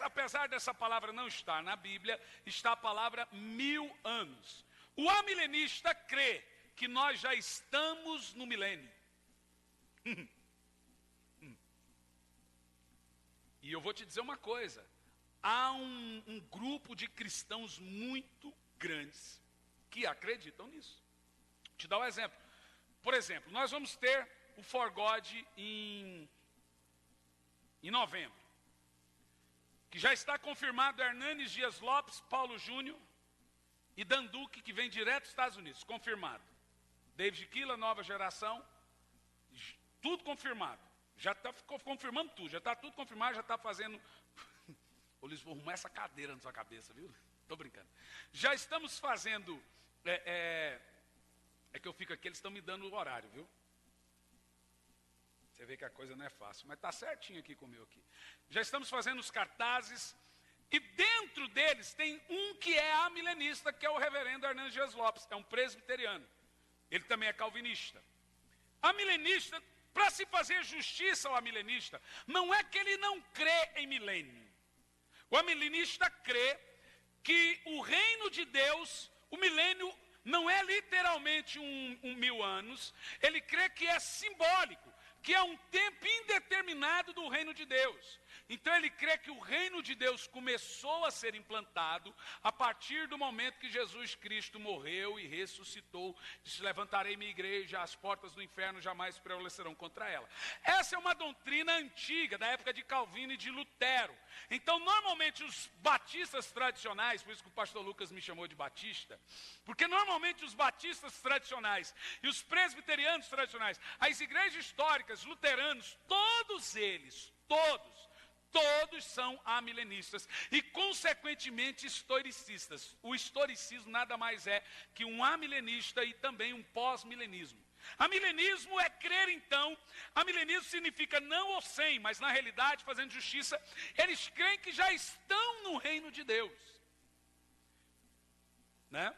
apesar dessa palavra não estar na Bíblia, está a palavra 1000 anos. O amilenista crê que nós já estamos no milênio. E eu vou te dizer uma coisa, há um grupo de cristãos muito grandes que acreditam nisso. Vou te dar um exemplo. Por exemplo, nós vamos ter o For God em novembro, que já está confirmado Hernanes Dias Lopes, Paulo Júnior e Dan Duque, que vem direto dos Estados Unidos, confirmado. David Killa, nova geração, tudo confirmado. Já está confirmando tudo, já está tudo confirmado, já está fazendo... Ô Luiz, vou arrumar essa cadeira na sua cabeça, viu? Estou brincando. Já estamos fazendo... É que eu fico aqui, eles estão me dando o horário, viu? Você vê que a coisa não é fácil, mas está certinho aqui com o meu aqui. Já estamos fazendo os cartazes, e dentro deles tem um que é amilenista, que é o reverendo Hernanes Dias Lopes, é um presbiteriano. Ele também é calvinista. Amilenista, para se fazer justiça ao amilenista, não é que ele não crê em milênio. O amilenista crê que o reino de Deus, o milênio, não é literalmente 1000 anos, ele crê que é simbólico, que é um tempo indeterminado do reino de Deus, Então ele crê que o reino de Deus começou a ser implantado a partir do momento que Jesus Cristo morreu e ressuscitou. Disse: levantarei minha igreja, as portas do inferno jamais prevalecerão contra ela. Essa é uma doutrina antiga, da época de Calvino e de Lutero. Então, normalmente os batistas tradicionais, por isso que o pastor Lucas me chamou de batista, porque normalmente os batistas tradicionais e os presbiterianos tradicionais, as igrejas históricas, luteranos, todos eles, todos são amilenistas e, consequentemente, historicistas. O historicismo nada mais é que um amilenista e também um pós-milenismo. Amilenismo é crer, então, amilenismo significa não ou sem, mas na realidade, fazendo justiça, eles creem que já estão no reino de Deus. Né?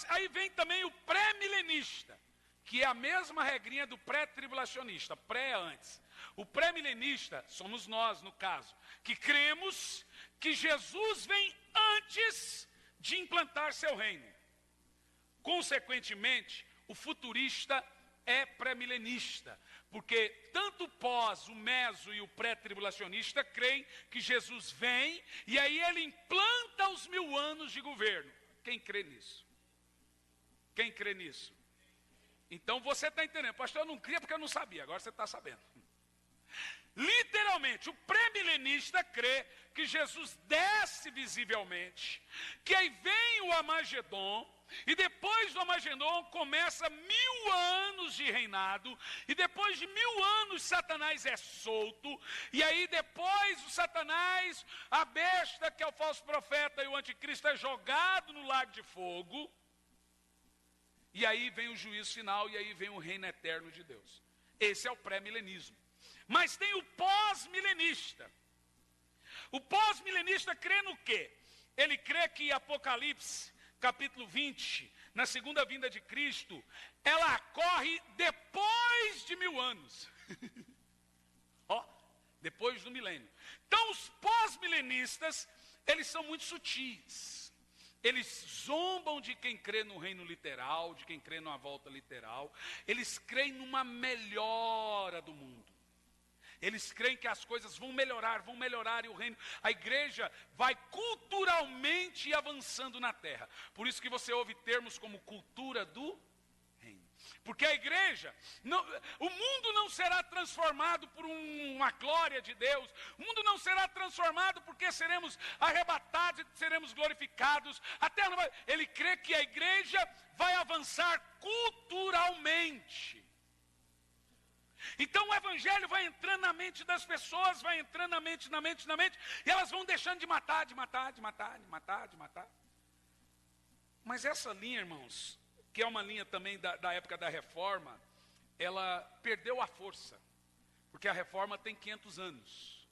Aí vem também o pré-milenista, que é a mesma regrinha do pré-tribulacionista, pré antes. O pré-milenista somos nós, no caso, que cremos que Jesus vem antes de implantar seu reino. Consequentemente, o futurista é pré-milenista, porque tanto o pós, o meso e o pré-tribulacionista creem que Jesus vem e aí ele implanta os 1000 anos de governo. Quem crê nisso? Quem crê nisso? Então você está entendendo. Pastor, eu não cria porque eu não sabia, agora você está sabendo. Literalmente, o pré-milenista crê que Jesus desce visivelmente, que aí vem o Armagedon, e depois do Armagedon começa 1000 anos de reinado, e depois de 1000 anos Satanás é solto, e aí depois o Satanás, a besta que é o falso profeta e o anticristo é jogado no lago de fogo, e aí vem o juízo final, e aí vem o reino eterno de Deus. Esse é o pré-milenismo. Mas tem o pós-milenista. O pós-milenista crê no quê? Ele crê que Apocalipse, capítulo 20, na segunda vinda de Cristo, ela ocorre depois de 1000 anos. Depois do milênio. Então os pós-milenistas, eles são muito sutis. Eles zombam de quem crê no reino literal, de quem crê numa volta literal. Eles creem numa melhora do mundo. Eles creem que as coisas vão melhorar e o reino, a igreja vai culturalmente avançando na terra. Por isso que você ouve termos como cultura do reino. Porque a igreja, o mundo não será transformado por uma glória de Deus. O mundo não será transformado porque seremos arrebatados e seremos glorificados. A terra vai, ele crê que a igreja vai avançar culturalmente. Então o evangelho vai entrando na mente das pessoas, vai entrando na mente, e elas vão deixando de matar. Mas essa linha, irmãos, que é uma linha também da época da reforma, ela perdeu a força, porque a reforma tem 500 anos,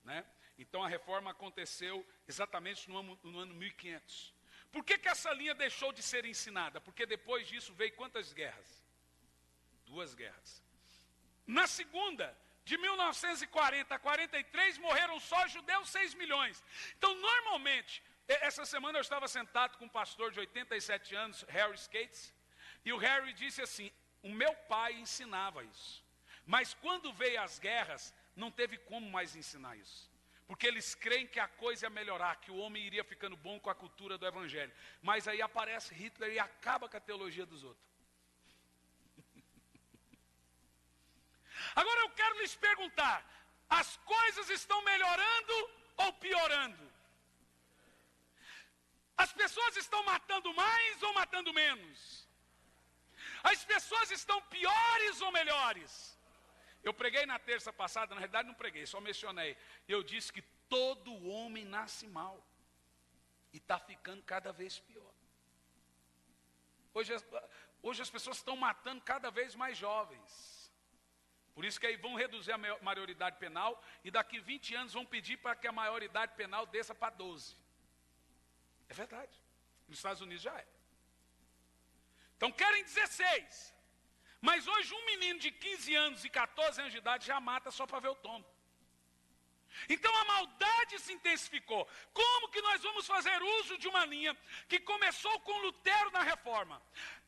né? Então a reforma aconteceu exatamente no ano 1500. Por que essa linha deixou de ser ensinada? Porque depois disso veio quantas guerras? 2 guerras. Na segunda, de 1940 a 43, morreram só judeus 6 milhões. Então, normalmente, essa semana eu estava sentado com um pastor de 87 anos, Harry Skates, e o Harry disse assim: o meu pai ensinava isso. Mas quando veio as guerras, não teve como mais ensinar isso. Porque eles creem que a coisa ia melhorar, que o homem iria ficando bom com a cultura do evangelho. Mas aí aparece Hitler e acaba com a teologia dos outros. Agora eu quero lhes perguntar, as coisas estão melhorando ou piorando? As pessoas estão matando mais ou matando menos? As pessoas estão piores ou melhores? Eu preguei na terça passada, na realidade não preguei, só mencionei. Eu disse que todo homem nasce mal e está ficando cada vez pior. Hoje as pessoas estão matando cada vez mais jovens. Por isso que aí vão reduzir a maioridade penal e daqui 20 anos vão pedir para que a maioridade penal desça para 12. É verdade. Nos Estados Unidos já é. Então querem 16. Mas hoje um menino de 15 anos e 14 anos de idade já mata só para ver o tombo. Então a maldade se intensificou. Como que nós vamos fazer uso de uma linha que começou com Lutero na Reforma?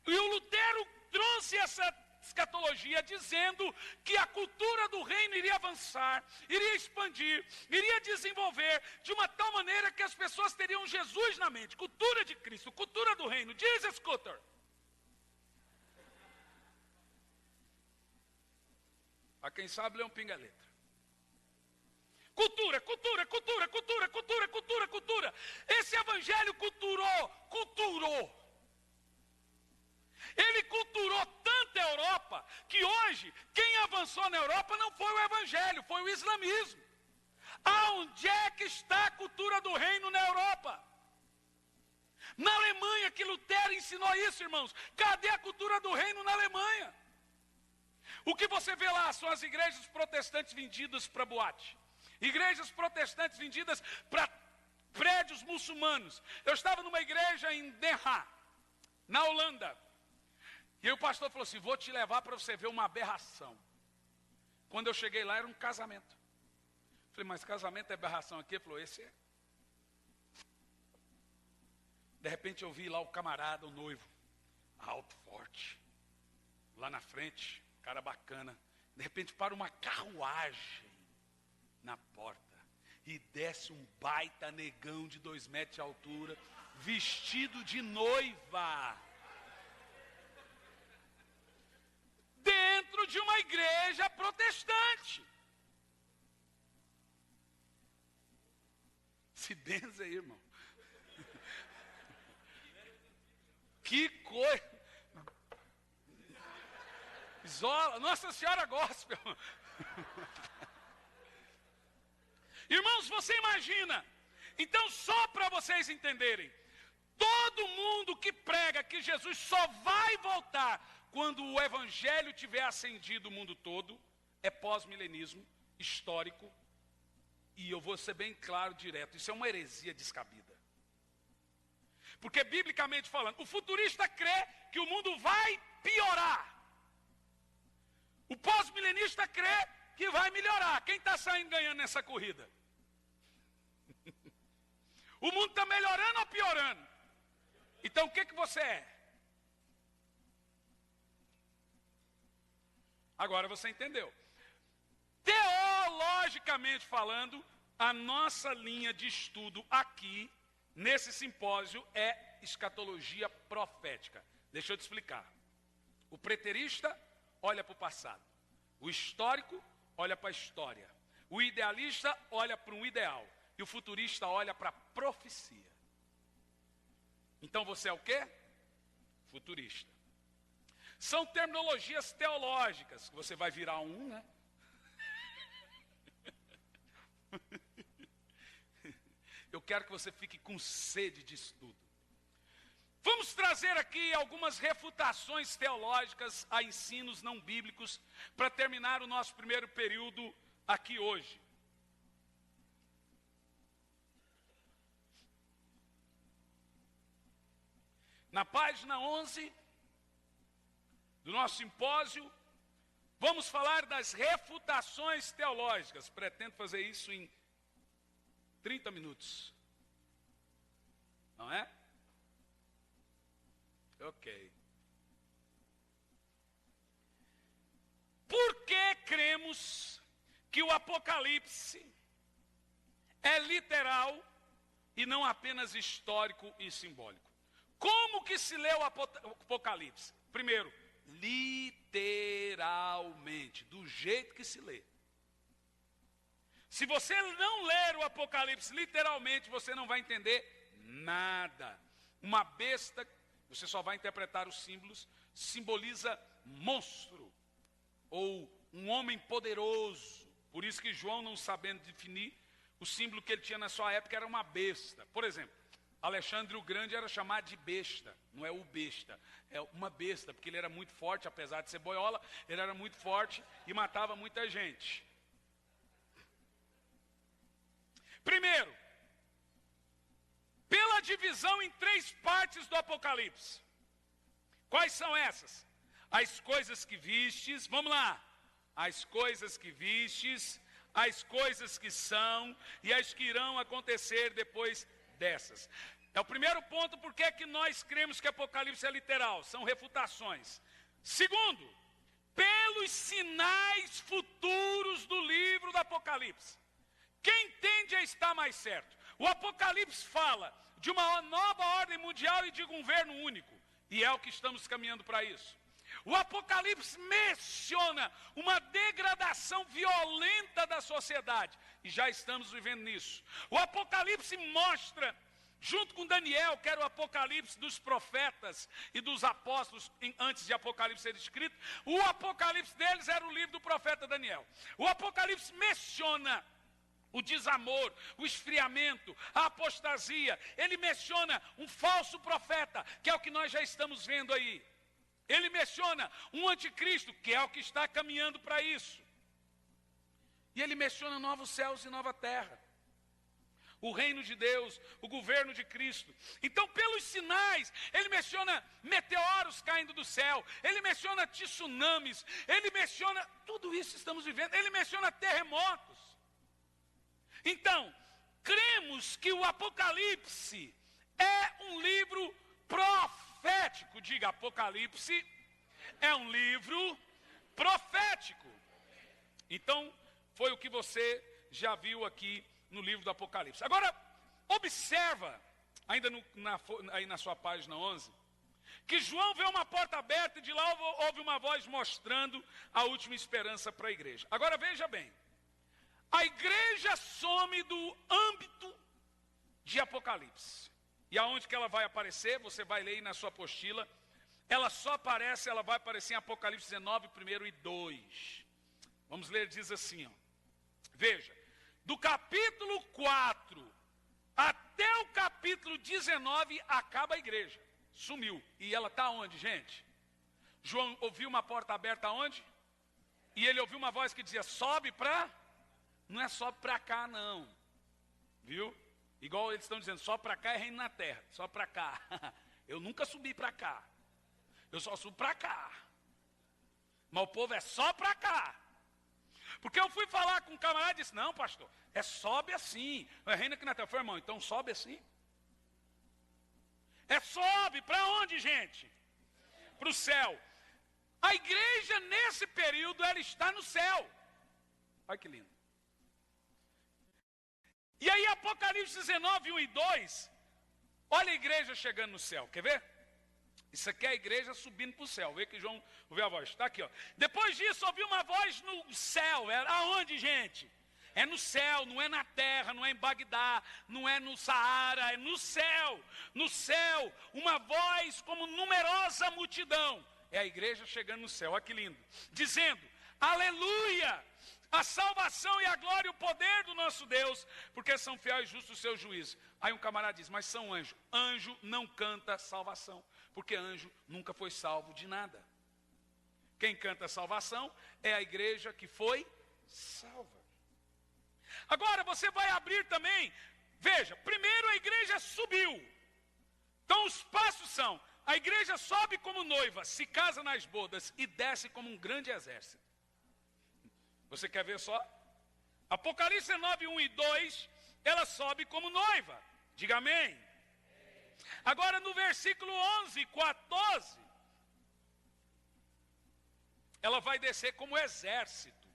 E o Lutero trouxe essa escatologia dizendo que a cultura do reino iria avançar, iria expandir, iria desenvolver de uma tal maneira que as pessoas teriam Jesus na mente. Cultura de Cristo, cultura do reino. Diz, Scooter. Para quem sabe, lê um pinga-letra. Cultura, cultura, cultura, cultura, cultura, cultura, cultura. Esse evangelho culturou. Ele culturou tanto a Europa, que hoje, quem avançou na Europa não foi o evangelho, foi o islamismo. Aonde é que está a cultura do reino na Europa? Na Alemanha, que Lutero ensinou isso, irmãos. Cadê a cultura do reino na Alemanha? O que você vê lá são as igrejas protestantes vendidas para boate. Igrejas protestantes vendidas para prédios muçulmanos. Eu estava numa igreja em Den Haag, na Holanda. E aí o pastor falou assim, vou te levar para você ver uma aberração. Quando eu cheguei lá, era um casamento. Falei, mas casamento é aberração aqui? Ele falou, esse é. De repente eu vi lá o camarada, o noivo, alto, forte, lá na frente, cara bacana. De repente para uma carruagem na porta e desce um baita negão de 2 metros de altura, vestido de noiva, dentro de uma igreja protestante. Se benza aí, irmão. Que coisa. Isola, Nossa Senhora Gospel. Irmãos, você imagina, então só para vocês entenderem, todo mundo que prega que Jesus só vai voltar quando o evangelho tiver ascendido o mundo todo, é pós-milenismo, histórico, e eu vou ser bem claro, direto, isso é uma heresia descabida. Porque biblicamente falando, o futurista crê que o mundo vai piorar. O pós-milenista crê que vai melhorar. Quem está saindo ganhando nessa corrida? O mundo está melhorando ou piorando? Então o que você é? Agora você entendeu. Teologicamente falando, a nossa linha de estudo aqui, nesse simpósio, é escatologia profética. Deixa eu te explicar. O preterista olha para o passado. O histórico olha para a história. O idealista olha para um ideal. E o futurista olha para a profecia. Então você é o quê? Futurista. São terminologias teológicas. Você vai virar um, né? Eu quero que você fique com sede de estudo. Vamos trazer aqui algumas refutações teológicas a ensinos não bíblicos para terminar o nosso primeiro período aqui hoje. Na página 11 do nosso simpósio, vamos falar das refutações teológicas. Pretendo fazer isso em 30 minutos. Não é? Ok. Por que cremos que o Apocalipse é literal e não apenas histórico e simbólico? Como que se lê o Apocalipse? Primeiro, literalmente, do jeito que se lê. Se você não ler o Apocalipse literalmente, você não vai entender nada. Uma besta, você só vai interpretar os símbolos, simboliza monstro, ou um homem poderoso. Por isso que João, não sabendo definir, o símbolo que ele tinha na sua época era uma besta. Por exemplo, Alexandre o Grande era chamado de besta, não é o besta, é uma besta, porque ele era muito forte, apesar de ser boiola, ele era muito forte e matava muita gente. Primeiro, pela divisão em 3 partes do Apocalipse. Quais são essas? As coisas que vistes, vamos lá, as coisas que vistes, as coisas que são e as que irão acontecer depois dessas. É o primeiro ponto, porque é que nós cremos que Apocalipse é literal, são refutações. Segundo, pelos sinais futuros do livro do Apocalipse. Quem tende a estar mais certo? O Apocalipse fala de uma nova ordem mundial e de governo único. E é o que estamos caminhando para isso. O Apocalipse menciona uma degradação violenta da sociedade. E já estamos vivendo nisso. O Apocalipse mostra, junto com Daniel, que era o Apocalipse dos profetas e dos apóstolos, antes de Apocalipse ser escrito, o Apocalipse deles era o livro do profeta Daniel. O Apocalipse menciona o desamor, o esfriamento, a apostasia. Ele menciona um falso profeta, que é o que nós já estamos vendo aí. Ele menciona um anticristo, que é o que está caminhando para isso. E ele menciona novos céus e nova terra. O reino de Deus, o governo de Cristo. Então, pelos sinais, ele menciona meteoros caindo do céu, ele menciona tsunamis, ele menciona, tudo isso estamos vivendo, ele menciona terremotos. Então, cremos que o Apocalipse é um livro profético. Diga, Apocalipse é um livro profético. Então, foi o que você já viu aqui no livro do Apocalipse. Agora, observa, ainda aí na sua página 11, que João vê uma porta aberta e de lá ouve uma voz mostrando a última esperança para a igreja. Agora veja bem, a igreja some do âmbito de Apocalipse. E aonde que ela vai aparecer? Você vai ler aí na sua apostila. Ela vai aparecer em Apocalipse 19, 1 e 2. Vamos ler, diz assim, ó. Veja, do capítulo 4 até o capítulo 19 acaba a igreja. Sumiu. E ela está onde, gente? João ouviu uma porta aberta onde? E ele ouviu uma voz que dizia, sobe para... Não é sobe para cá, não. Viu? Igual eles estão dizendo, só para cá é reino na terra. Só para cá. Eu nunca subi para cá. Eu só subo para cá. Mas o povo é só para cá. Porque eu fui falar com um camarada e disse, não, pastor, é sobe assim. É reino aqui na terra. Eu falei, irmão, então sobe assim. É sobe para onde, gente? Para o céu. A igreja, nesse período, ela está no céu. Olha que lindo. E aí, Apocalipse 19, 1 e 2, olha a igreja chegando no céu, quer ver? Isso aqui é a igreja subindo para o céu, vê que João ouviu a voz, está aqui, ó. Depois disso, ouviu uma voz no céu, era aonde, gente? É no céu, não é na terra, não é em Bagdá, não é no Saara, é no céu. No céu, uma voz como numerosa multidão, é a igreja chegando no céu, olha que lindo. Dizendo, aleluia! A salvação e a glória e o poder do nosso Deus, porque são fiéis e justos os seus juízos. Aí um camarada diz, mas são anjos. Anjo não canta salvação, porque anjo nunca foi salvo de nada. Quem canta salvação é a igreja que foi salva. Agora você vai abrir também, veja, primeiro a igreja subiu. Então os passos são, a igreja sobe como noiva, se casa nas bodas e desce como um grande exército. Você quer ver só? Apocalipse 9, 1 e 2, ela sobe como noiva. Diga amém. Agora no versículo 11 e 14, ela vai descer como exército.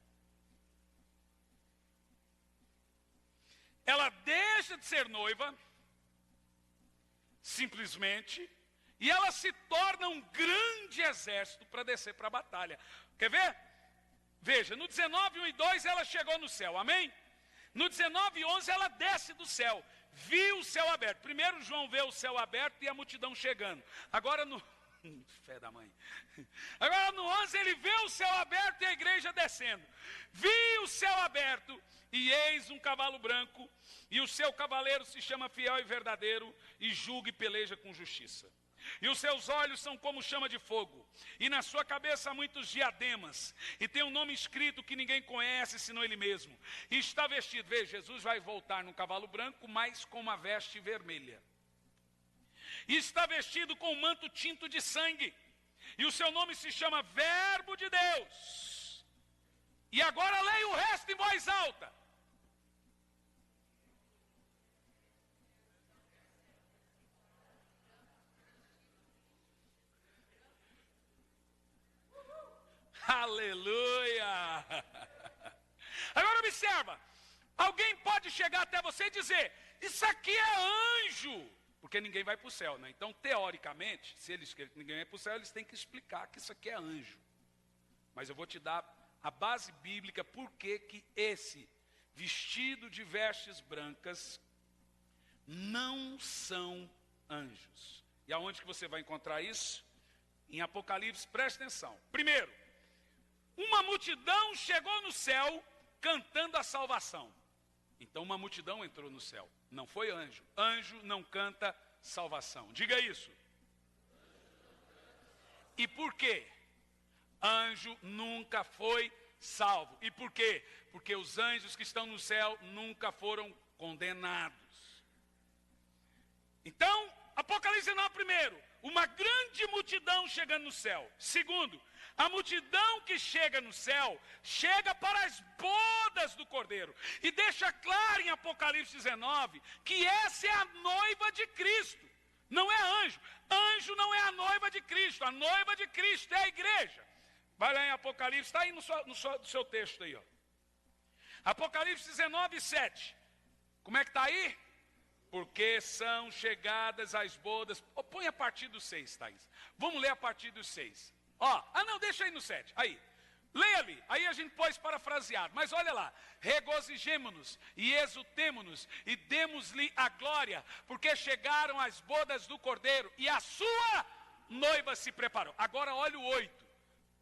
Ela deixa de ser noiva, simplesmente, e ela se torna um grande exército para descer para a batalha. Quer ver? Veja, no 19, 1 e 2 ela chegou no céu, amém? No 19 e 11 ela desce do céu, viu o céu aberto. Primeiro João vê o céu aberto e a multidão chegando. Agora no... Fé da mãe. Agora no 11 ele vê o céu aberto e a igreja descendo. Viu o céu aberto e eis um cavalo branco e o seu cavaleiro se chama Fiel e Verdadeiro e julga e peleja com justiça. E os seus olhos são como chama de fogo, e na sua cabeça há muitos diademas, e tem um nome escrito que ninguém conhece senão ele mesmo. E está vestido, veja, Jesus vai voltar num cavalo branco, mas com uma veste vermelha. E está vestido com um manto tinto de sangue, e o seu nome se chama Verbo de Deus. E agora leia o resto em voz alta. Aleluia! Agora observa, alguém pode chegar até você e dizer, isso aqui é anjo, porque ninguém vai para o céu, né? Então, teoricamente, se ninguém vai para o céu, eles têm que explicar que isso aqui é anjo. Mas eu vou te dar a base bíblica, por que esse vestido de vestes brancas não são anjos. E aonde que você vai encontrar isso? Em Apocalipse, preste atenção. Primeiro, uma multidão chegou no céu cantando a salvação. Então uma multidão entrou no céu. Não foi anjo. Anjo não canta salvação. Diga isso. E por quê? Anjo nunca foi salvo. E por quê? Porque os anjos que estão no céu nunca foram condenados. Então, Apocalipse 19, primeiro, uma grande multidão chegando no céu. Segundo, a multidão que chega no céu, chega para as bodas do Cordeiro. E deixa claro em Apocalipse 19, que essa é a noiva de Cristo. Não é anjo. Anjo não é a noiva de Cristo. A noiva de Cristo é a igreja. Vai lá em Apocalipse, está aí no seu texto aí, ó. Apocalipse 19, 7. Como é que está aí? Porque são chegadas as bodas. Oh, põe a partir do 6, Thaís. Vamos ler a partir do 6. Ó, não, deixa aí no 7. Aí, leia ali. Aí a gente pôs parafraseado. Mas olha lá. Regozijemo-nos e exultemo-nos e demos-lhe a glória, porque chegaram as bodas do Cordeiro e a sua noiva se preparou. Agora olha o 8.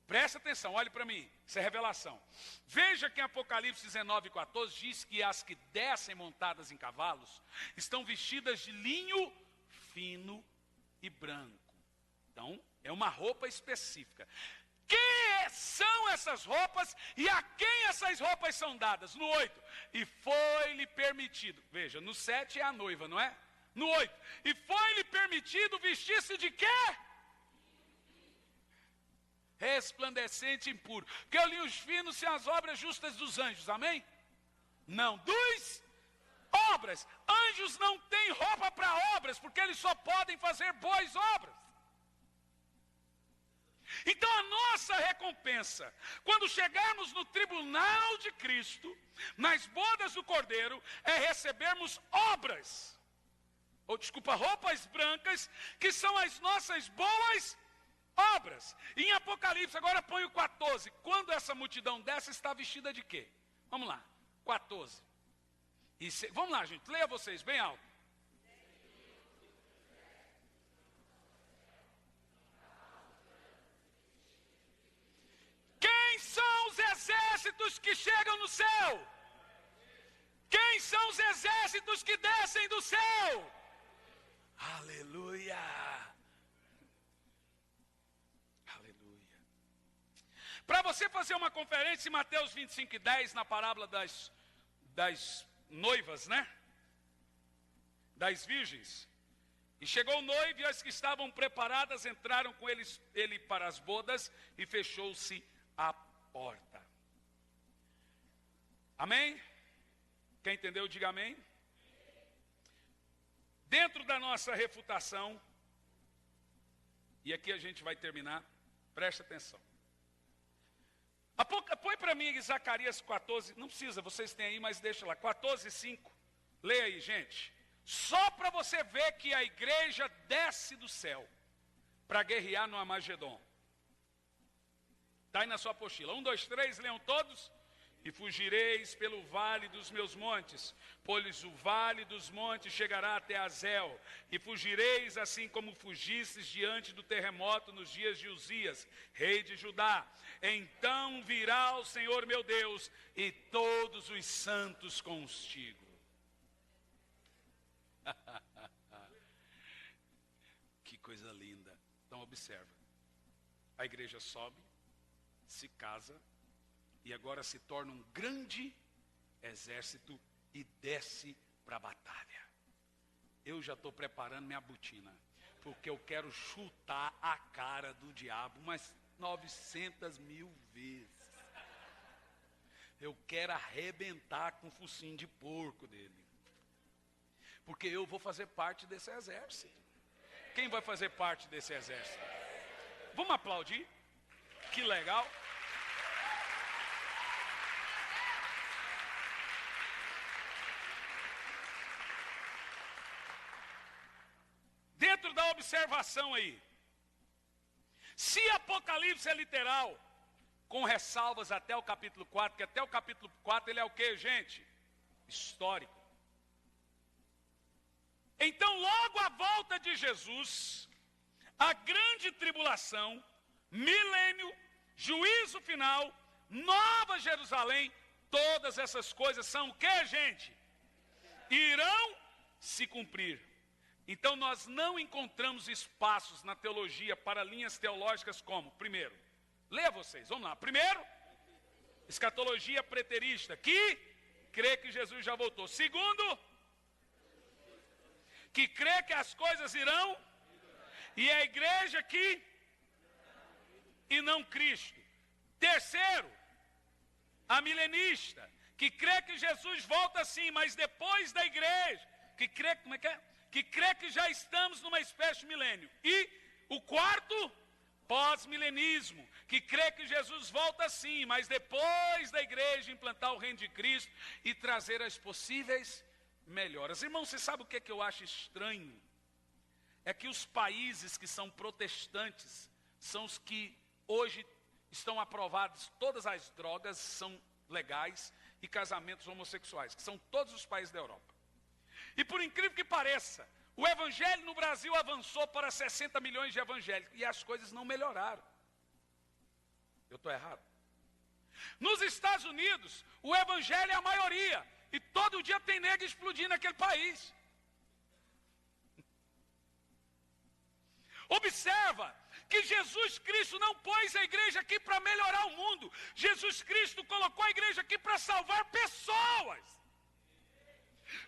Presta atenção, olhe para mim, isso é revelação. Veja que em Apocalipse 19, 14 diz que as que descem montadas em cavalos estão vestidas de linho fino e branco. Então, é uma roupa específica. Que são essas roupas e a quem essas roupas são dadas? No 8, e foi-lhe permitido. Veja, no 7 é a noiva, não é? No 8, e foi-lhe permitido vestir-se de quê? Resplandecente e impuro. Porque eu li os finos são as obras justas dos anjos, amém? Não, dos obras. Anjos não têm roupa para obras, porque eles só podem fazer boas obras. Então a nossa recompensa, quando chegarmos no tribunal de Cristo, nas bodas do Cordeiro, é recebermos roupas brancas, que são as nossas boas obras. Em Apocalipse, agora põe o 14. Quando essa multidão dessa está vestida de quê? Vamos lá, 14. Vamos lá, gente, leia vocês bem alto. Quem são os exércitos que chegam no céu? Quem são os exércitos que descem do céu? Aleluia! Para você fazer uma conferência em Mateus 25 e 10, na parábola das noivas, né? Das virgens. E chegou o noivo e as que estavam preparadas entraram com ele para as bodas e fechou-se a porta. Amém? Quem entendeu, diga amém. Dentro da nossa refutação, e aqui a gente vai terminar, preste atenção. Põe para mim Zacarias 14, não precisa, vocês têm aí, mas deixa lá, 14, 5. Leia aí, gente. Só para você ver que a igreja desce do céu para guerrear no Armagedon. Está aí na sua apostila. 1, 2, 3, leiam todos. E fugireis pelo vale dos meus montes, pois o vale dos montes chegará até Azel, e fugireis assim como fugistes diante do terremoto nos dias de Uzias, rei de Judá. Então virá o Senhor meu Deus e todos os santos contigo. Que coisa linda. Então observa, a igreja sobe, se casa, e agora se torna um grande exército e desce para a batalha. Eu já estou preparando minha botina, porque eu quero chutar a cara do diabo umas 900.000 vezes. Eu quero arrebentar com o focinho de porco dele. Porque eu vou fazer parte desse exército. Quem vai fazer parte desse exército? Vamos aplaudir? Que legal. uma observação aí. Se Apocalipse é literal, com ressalvas até o capítulo 4, que até o capítulo 4 ele é o que, gente? Histórico. Então, logo à volta de Jesus, a grande tribulação, milênio, juízo final, Nova Jerusalém, todas essas coisas são o que, gente? Irão se cumprir. Então nós não encontramos espaços na teologia para linhas teológicas como, primeiro, leia vocês, vamos lá. Primeiro, escatologia preterista, que crê que Jesus já voltou. Segundo, que crê que as coisas irão, e a igreja que, e não Cristo. Terceiro, a milenista, que crê que Jesus volta sim, mas depois da igreja, que crê, como é que é? Que crê que já estamos numa espécie de milênio. E o quarto, pós-milenismo, que crê que Jesus volta sim, mas depois da igreja implantar o reino de Cristo e trazer as possíveis melhoras. Irmão, você sabe o que é que eu acho estranho? É que os países que são protestantes são os que hoje estão aprovados, todas as drogas são legais e casamentos homossexuais, que são todos os países da Europa. E por incrível que pareça, o evangelho no Brasil avançou para 60 milhões de evangélicos e as coisas não melhoraram. Eu estou errado? Nos Estados Unidos, o evangelho é a maioria e todo dia tem negro explodindo naquele país. Observa que Jesus Cristo não pôs a igreja aqui para melhorar o mundo. Jesus Cristo colocou a igreja aqui para salvar pessoas.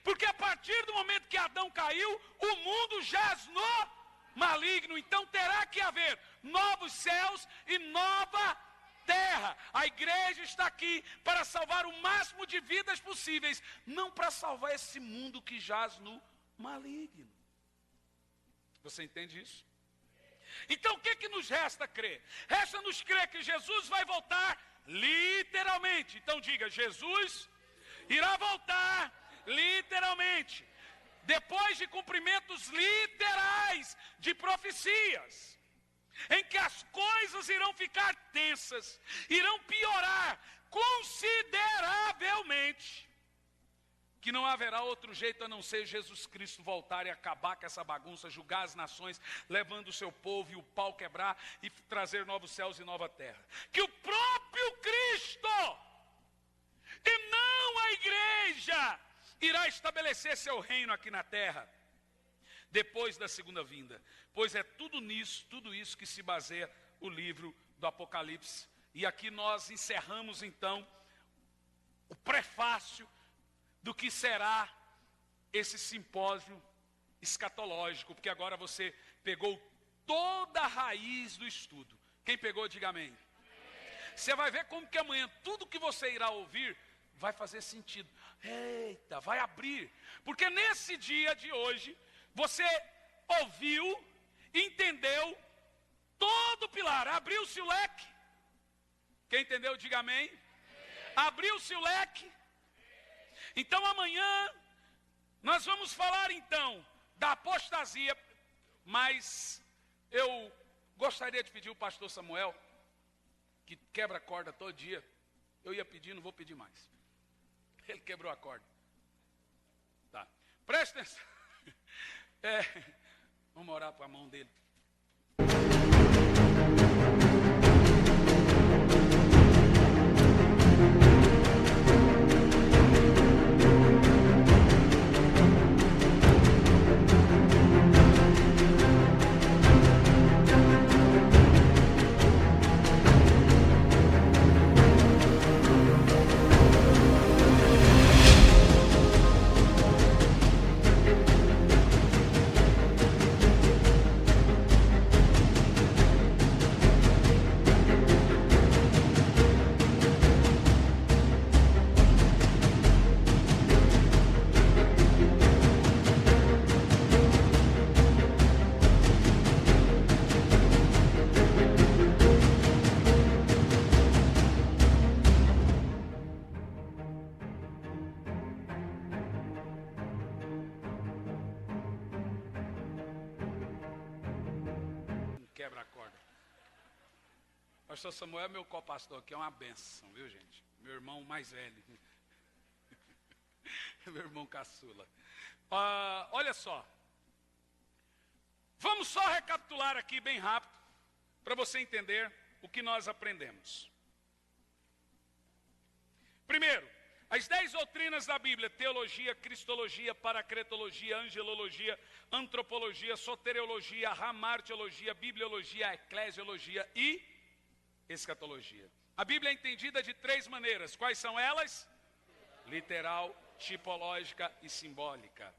Porque a partir do momento que Adão caiu, o mundo jaz no maligno. Então terá que haver novos céus e nova terra. A igreja está aqui para salvar o máximo de vidas possíveis, não para salvar esse mundo que jaz no maligno. Você entende isso? Então o que nos resta crer? Resta-nos crer que Jesus vai voltar literalmente. Então diga, Jesus irá voltar literalmente, depois de cumprimentos literais de profecias, em que as coisas irão ficar tensas, irão piorar consideravelmente, que não haverá outro jeito a não ser Jesus Cristo voltar e acabar com essa bagunça, julgar as nações, levando o seu povo e o pau quebrar e trazer novos céus e nova terra. Que o próprio Cristo, e não a igreja, irá estabelecer seu reino aqui na terra, depois da segunda vinda. Pois é tudo isso que se baseia o livro do Apocalipse. E aqui nós encerramos então o prefácio do que será esse simpósio escatológico, porque agora você pegou toda a raiz do estudo. Quem pegou, diga amém. Você vai ver como que amanhã tudo que você irá ouvir vai fazer sentido. Eita, vai abrir. Porque nesse dia de hoje, você ouviu, entendeu todo o pilar. Abriu-se o leque. Quem entendeu, diga amém. Abriu-se o leque. Então amanhã, nós vamos falar então da apostasia. Mas eu gostaria de pedir o pastor Samuel, que quebra a corda todo dia. Eu ia pedir, não vou pedir mais. Ele quebrou a corda. Tá. Presta atenção. Vamos orar para a mão dele. Pastor Samuel é meu co-pastor aqui, é uma benção, viu, gente? Meu irmão mais velho. Meu irmão caçula. Olha só. Vamos só recapitular aqui bem rápido, para você entender o que nós aprendemos. Primeiro, as 10 doutrinas da Bíblia: teologia, cristologia, paracretologia, angelologia, antropologia, soteriologia, ramartiologia, bibliologia, eclesiologia e escatologia. A Bíblia é entendida de 3 maneiras. Quais são elas? Literal, tipológica e simbólica.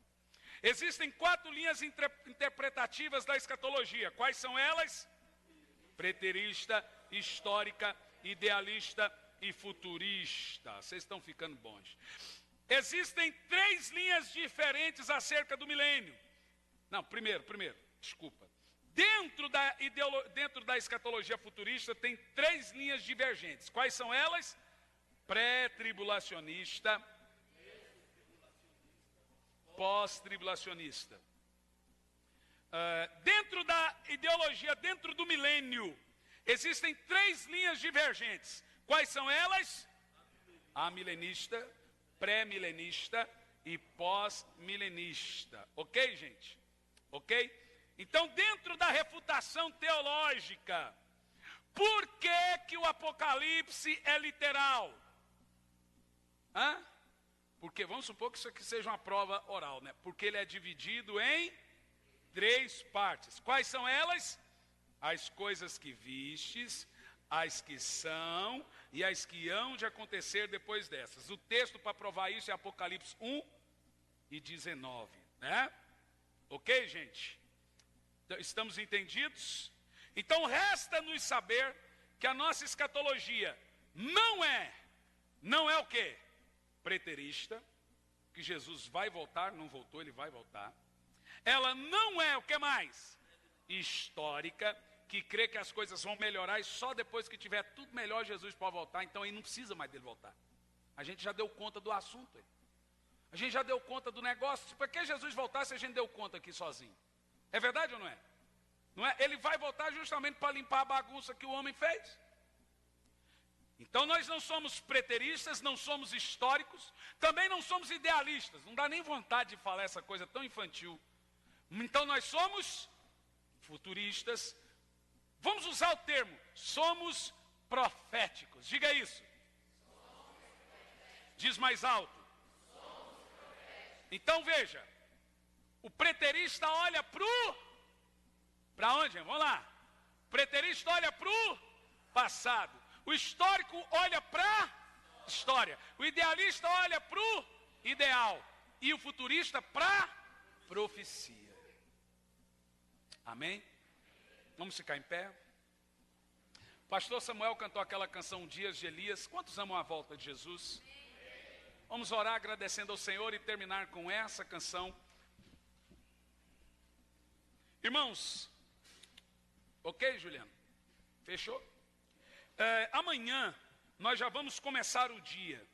Existem 4 linhas interpretativas da escatologia. Quais são elas? Preterista, histórica, idealista e futurista. Vocês estão ficando bons. Existem 3 linhas diferentes acerca do milênio. Não, primeiro, desculpa. Dentro da escatologia futurista tem 3 linhas divergentes. Quais são elas? Pré-tribulacionista, pós-tribulacionista. Dentro da ideologia, dentro do milênio, existem 3 linhas divergentes. Quais são elas? Amilenista, pré-milenista e pós-milenista. Ok, gente? Ok? Então, dentro da refutação teológica, por que o Apocalipse é literal? Porque, vamos supor que isso aqui seja uma prova oral, né? Porque ele é dividido em 3 partes. Quais são elas? As coisas que vistes, as que são e as que hão de acontecer depois dessas. O texto para provar isso é Apocalipse 1 e 19, né? Ok, gente? Estamos entendidos? Então resta-nos saber que a nossa escatologia não é o quê? Preterista, que Jesus vai voltar, não voltou, ele vai voltar. Ela não é o que mais? Histórica, que crê que as coisas vão melhorar e só depois que tiver tudo melhor Jesus pode voltar, então aí não precisa mais dele voltar. A gente já deu conta do assunto. A gente já deu conta do negócio. Por que Jesus voltar se a gente deu conta aqui sozinho? É verdade ou não é? Não é? Ele vai voltar justamente para limpar a bagunça que o homem fez. Então nós não somos preteristas, não somos históricos, também não somos idealistas. Não dá nem vontade de falar essa coisa tão infantil. Então nós somos futuristas. Vamos usar o termo, somos proféticos. Diga isso. Diz mais alto. Então veja, o preterista olha para onde? Vamos lá. O preterista olha para o passado. O histórico olha para a história. O idealista olha para o ideal. E o futurista para a profecia. Amém? Vamos ficar em pé? Pastor Samuel cantou aquela canção Dias de Elias. Quantos amam a volta de Jesus? Vamos orar agradecendo ao Senhor e terminar com essa canção. Irmãos, ok, Juliano? Fechou? Amanhã nós já vamos começar o dia